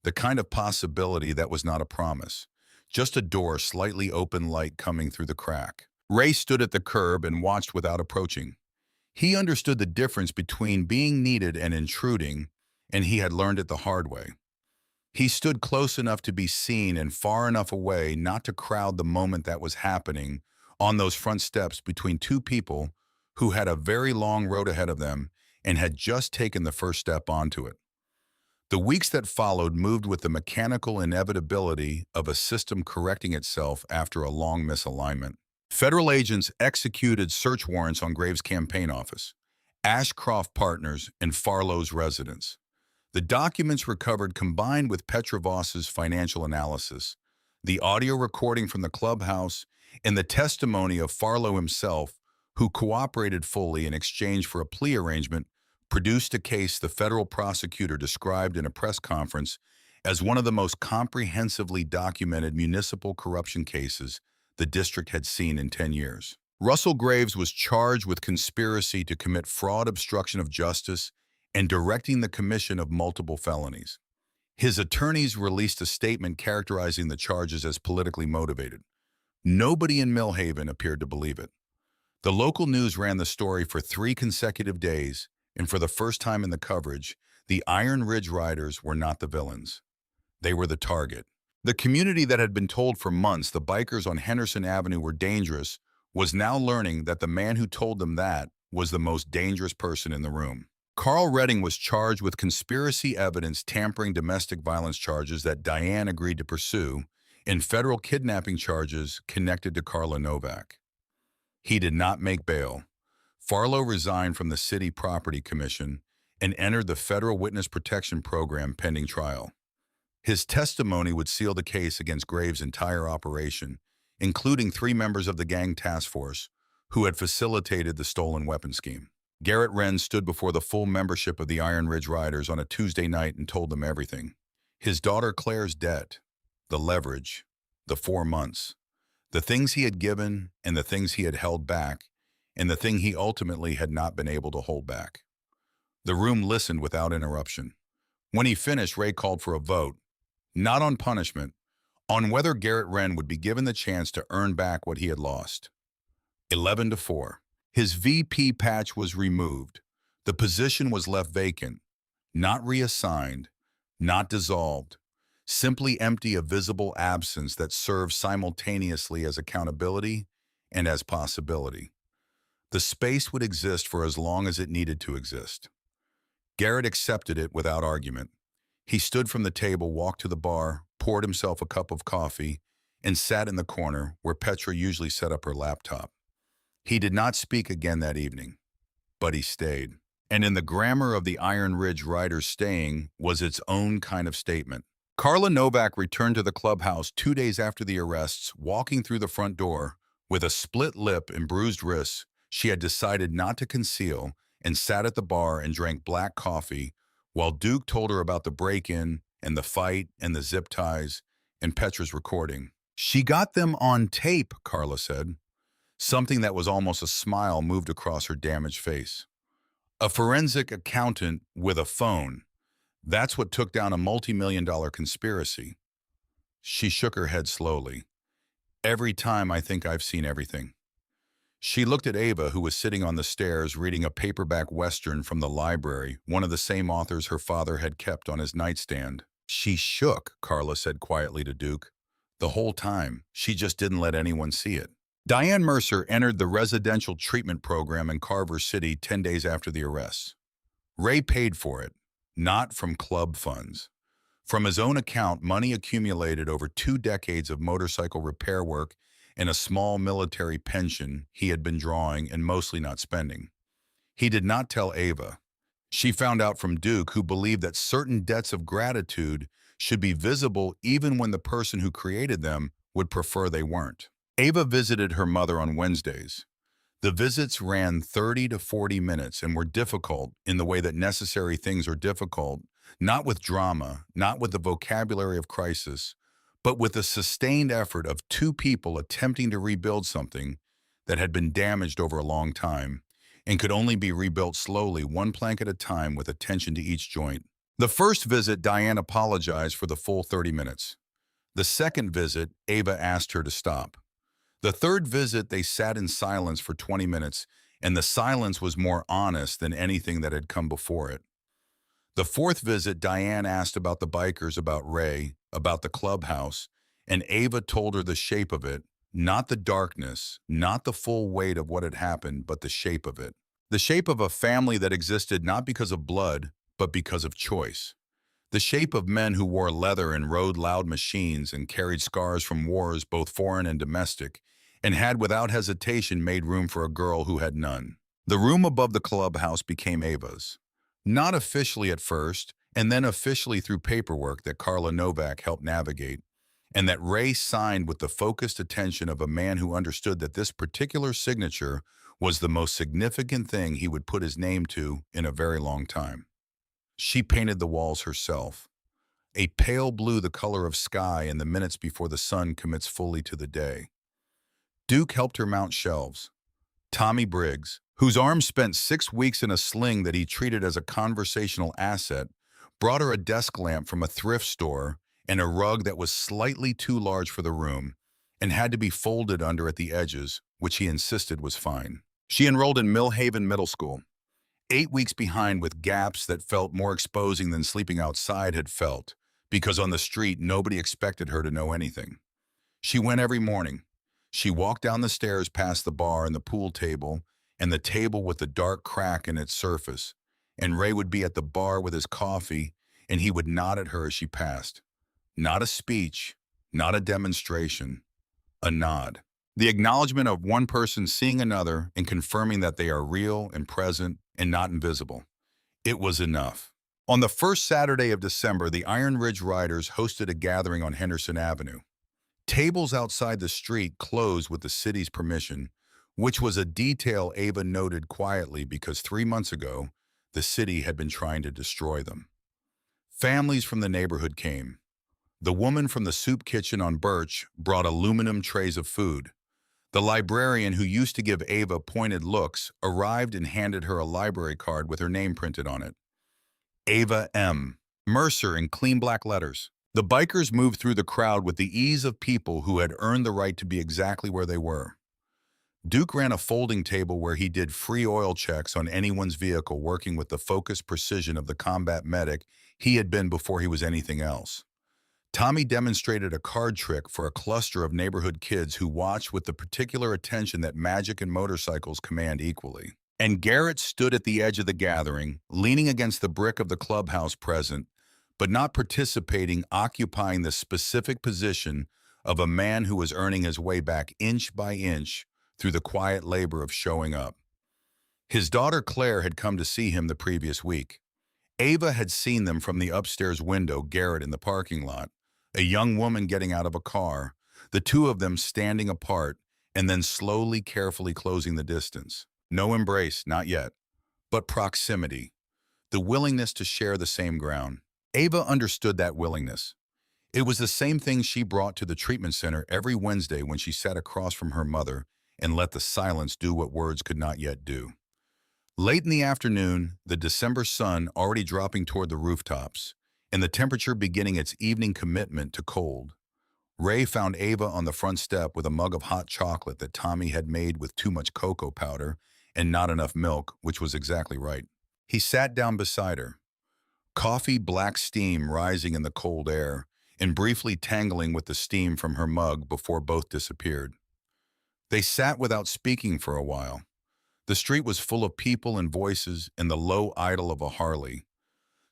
The kind of possibility that was not a promise, just a door, slightly open, light coming through the crack. Ray stood at the curb and watched without approaching. He understood the difference between being needed and intruding, and he had learned it the hard way. He stood close enough to be seen and far enough away not to crowd the moment that was happening on those front steps between two people who had a very long road ahead of them and had just taken the first step onto it. The weeks that followed moved with the mechanical inevitability of a system correcting itself after a long misalignment. Federal agents executed search warrants on Graves' campaign office, Ashcroft Partners, and Farlow's residence. The documents recovered combined with Petrovos's financial analysis, the audio recording from the clubhouse, and the testimony of Farlow himself, who cooperated fully in exchange for a plea arrangement, produced a case the federal prosecutor described in a press conference as one of the most comprehensively documented municipal corruption cases the district had seen in 10 years. Russell Graves was charged with conspiracy to commit fraud, obstruction of justice, and directing the commission of multiple felonies. His attorneys released a statement characterizing the charges as politically motivated. Nobody in Millhaven appeared to believe it. The local news ran the story for 3 consecutive days, and for the first time in the coverage, the Iron Ridge Riders were not the villains. They were the target. The community that had been told for months the bikers on Henderson Avenue were dangerous was now learning that the man who told them that was the most dangerous person in the room. Carl Redding was charged with conspiracy evidence tampering domestic violence charges that Diane agreed to pursue and federal kidnapping charges connected to Carla Novak. He did not make bail. Farlow resigned from the City Property Commission and entered the Federal Witness Protection Program pending trial. His testimony would seal the case against Graves' entire operation, including 3 members of the gang task force who had facilitated the stolen weapon scheme. Garrett Wren stood before the full membership of the Iron Ridge Riders on a Tuesday night and told them everything. His daughter Claire's debt, the leverage, the 4 months, the things he had given and the things he had held back, and the thing he ultimately had not been able to hold back. The room listened without interruption. When he finished, Ray called for a vote, not on punishment, on whether Garrett Wren would be given the chance to earn back what he had lost. 11-4. His VP patch was removed. The position was left vacant, not reassigned, not dissolved, simply empty, a visible absence that served simultaneously as accountability and as possibility. The space would exist for as long as it needed to exist. Garrett accepted it without argument. He stood from the table, walked to the bar, poured himself a cup of coffee, and sat in the corner where Petra usually set up her laptop. He did not speak again that evening, but he stayed. And in the grammar of the Iron Ridge Riders, staying was its own kind of statement. Carla Novak returned to the clubhouse 2 days after the arrests, walking through the front door with a split lip and bruised wrists she had decided not to conceal, and sat at the bar and drank black coffee while Duke told her about the break-in and the fight and the zip ties and Petra's recording. She got them on tape, Carla said. Something that was almost a smile moved across her damaged face. A forensic accountant with a phone. That's what took down a multi-million-dollar conspiracy. She shook her head slowly. Every time I think I've seen everything. She looked at Ava, who was sitting on the stairs reading a paperback Western from the library, one of the same authors her father had kept on his nightstand. She shook, Carla said quietly to Duke. The whole time, she just didn't let anyone see it. Diane Mercer entered the residential treatment program in Carver City 10 days after the arrests. Ray paid for it, not from club funds. From his own account, money accumulated over 2 decades of motorcycle repair work and a small military pension he had been drawing and mostly not spending. He did not tell Ava. She found out from Duke, who believed that certain debts of gratitude should be visible even when the person who created them would prefer they weren't. Ava visited her mother on Wednesdays. The visits ran 30 to 40 minutes and were difficult in the way that necessary things are difficult, not with drama, not with the vocabulary of crisis, but with the sustained effort of 2 people attempting to rebuild something that had been damaged over a long time and could only be rebuilt slowly, 1 plank at a time, with attention to each joint. The first visit, Diane apologized for the full 30 minutes. The second visit, Ava asked her to stop. The third visit, they sat in silence for 20 minutes, and the silence was more honest than anything that had come before it. The fourth visit, Diane asked about the bikers, about Ray, about the clubhouse, and Ava told her the shape of it, not the darkness, not the full weight of what had happened, but the shape of it. The shape of a family that existed not because of blood, but because of choice. The shape of men who wore leather and rode loud machines and carried scars from wars, both foreign and domestic, and had without hesitation made room for a girl who had none. The room above the clubhouse became Ava's. Not officially at first, and then officially through paperwork that Carla Novak helped navigate, and that Ray signed with the focused attention of a man who understood that this particular signature was the most significant thing he would put his name to in a very long time. She painted the walls herself, a pale blue the color of sky in the minutes before the sun commits fully to the day. Duke helped her mount shelves. Tommy Briggs, whose arm spent 6 weeks in a sling that he treated as a conversational asset, brought her a desk lamp from a thrift store and a rug that was slightly too large for the room and had to be folded under at the edges, which he insisted was fine. She enrolled in Millhaven Middle School, 8 weeks behind with gaps that felt more exposing than sleeping outside had felt, because on the street nobody expected her to know anything. She went every morning. She walked down the stairs past the bar and the pool table and the table with the dark crack in its surface, and Ray would be at the bar with his coffee, and he would nod at her as she passed. Not a speech, not a demonstration, a nod. The acknowledgement of one person seeing another and confirming that they are real and present and not invisible. It was enough. On the first Saturday of December, the Iron Ridge Riders hosted a gathering on Henderson Avenue. Tables outside the street closed with the city's permission, which was a detail Ava noted quietly because 3 months ago, the city had been trying to destroy them. Families from the neighborhood came. The woman from the soup kitchen on Birch brought aluminum trays of food. The librarian who used to give Ava pointed looks arrived and handed her a library card with her name printed on it. Ava M. Mercer in clean black letters. The bikers moved through the crowd with the ease of people who had earned the right to be exactly where they were. Duke ran a folding table where he did free oil checks on anyone's vehicle, working with the focused precision of the combat medic he had been before he was anything else. Tommy demonstrated a card trick for a cluster of neighborhood kids who watched with the particular attention that magic and motorcycles command equally. And Garrett stood at the edge of the gathering, leaning against the brick of the clubhouse present, but not participating, occupying the specific position of a man who was earning his way back inch by inch through the quiet labor of showing up. His daughter Claire had come to see him the previous week. Ava had seen them from the upstairs window, Garrett in the parking lot, a young woman getting out of a car, the two of them standing apart and then slowly, carefully closing the distance. No embrace, not yet, but proximity, the willingness to share the same ground. Ava understood that willingness. It was the same thing she brought to the treatment center every Wednesday when she sat across from her mother and let the silence do what words could not yet do. Late in the afternoon, the December sun already dropping toward the rooftops, and the temperature beginning its evening commitment to cold. Ray found Ava on the front step with a mug of hot chocolate that Tommy had made with too much cocoa powder and not enough milk, which was exactly right. He sat down beside her, coffee black steam rising in the cold air and briefly tangling with the steam from her mug before both disappeared. They sat without speaking for a while. The street was full of people and voices and the low idle of a Harley.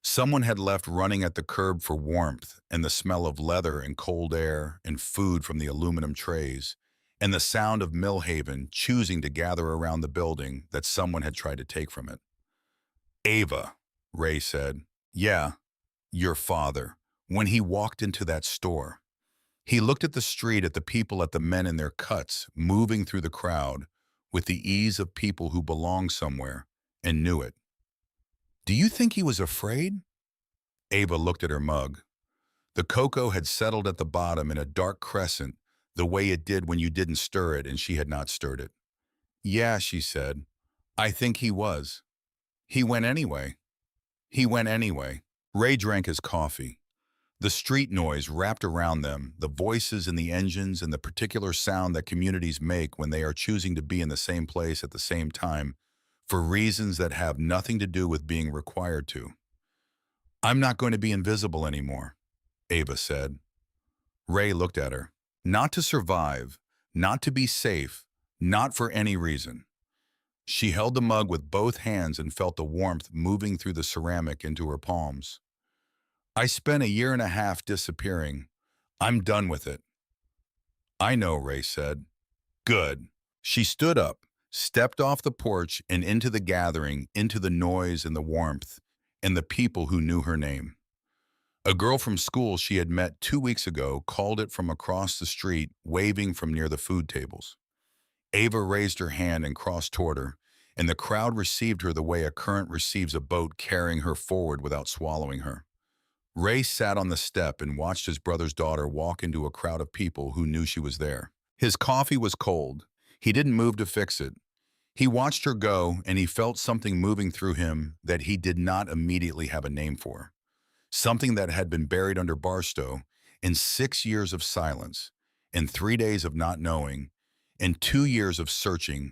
Someone had left running at the curb for warmth and the smell of leather and cold air and food from the aluminum trays, and the sound of Millhaven choosing to gather around the building that someone had tried to take from it. Ava, Ray said. Yeah, your father. When he walked into that store. He looked at the street, at the people, at the men in their cuts, moving through the crowd with the ease of people who belong somewhere, and knew it. Do you think he was afraid? Ava looked at her mug. The cocoa had settled at the bottom in a dark crescent, the way it did when you didn't stir it and she had not stirred it. Yeah, she said. I think he was. He went anyway. He went anyway. Ray drank his coffee. The street noise wrapped around them, the voices and the engines and the particular sound that communities make when they are choosing to be in the same place at the same time, for reasons that have nothing to do with being required to. I'm not going to be invisible anymore, Ava said. Ray looked at her. Not to survive, not to be safe, not for any reason. She held the mug with both hands and felt the warmth moving through the ceramic into her palms. I spent 1.5 years disappearing. I'm done with it. I know, Ray said. Good. She stood up, stepped off the porch and into the gathering, into the noise and the warmth, and the people who knew her name. A girl from school she had met 2 weeks ago called it from across the street, waving from near the food tables. Ava raised her hand and crossed toward her, and the crowd received her the way a current receives a boat carrying her forward without swallowing her. Ray sat on the step and watched his brother's daughter walk into a crowd of people who knew she was there. His coffee was cold. He didn't move to fix it. He watched her go, and he felt something moving through him that he did not immediately have a name for. Something that had been buried under Barstow in 6 years of silence, in 3 days of not knowing, in 2 years of searching,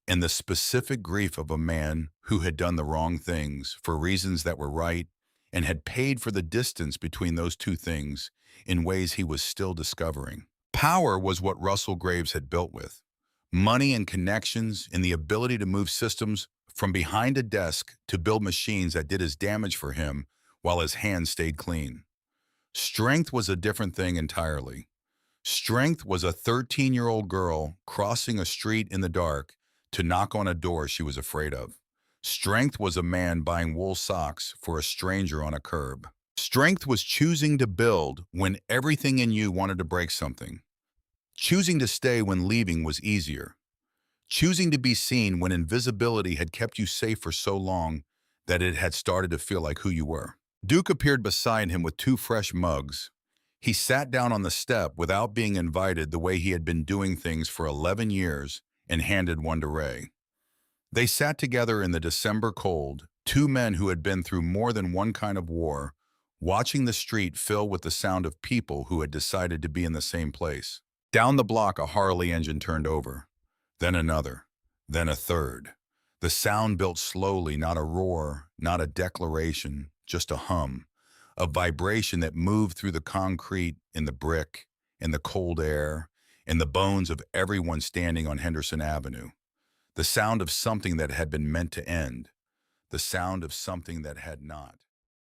and the specific grief of a man who had done the wrong things for reasons that were right and had paid for the distance between those two things in ways he was still discovering. Power was what Russell Graves had built with. Money and connections and the ability to move systems from behind a desk to build machines that did his damage for him while his hands stayed clean. Strength was a different thing entirely. Strength was a 13-year-old girl crossing a street in the dark to knock on a door she was afraid of. Strength was a man buying wool socks for a stranger on a curb. Strength was choosing to build when everything in you wanted to break something. Choosing to stay when leaving was easier. Choosing to be seen when invisibility had kept you safe for so long that it had started to feel like who you were. Duke appeared beside him with 2 fresh mugs. He sat down on the step without being invited the way he had been doing things for 11 years and handed one to Ray. They sat together in the December cold, 2 men who had been through more than one kind of war, watching the street fill with the sound of people who had decided to be in the same place. Down the block, a Harley engine turned over. Then another. Then a third. The sound built slowly, not a roar, not a declaration, just a hum. A vibration that moved through the concrete, in the brick, in the cold air, in the bones of everyone standing on Henderson Avenue. The sound of something that had been meant to end. The sound of something that had not.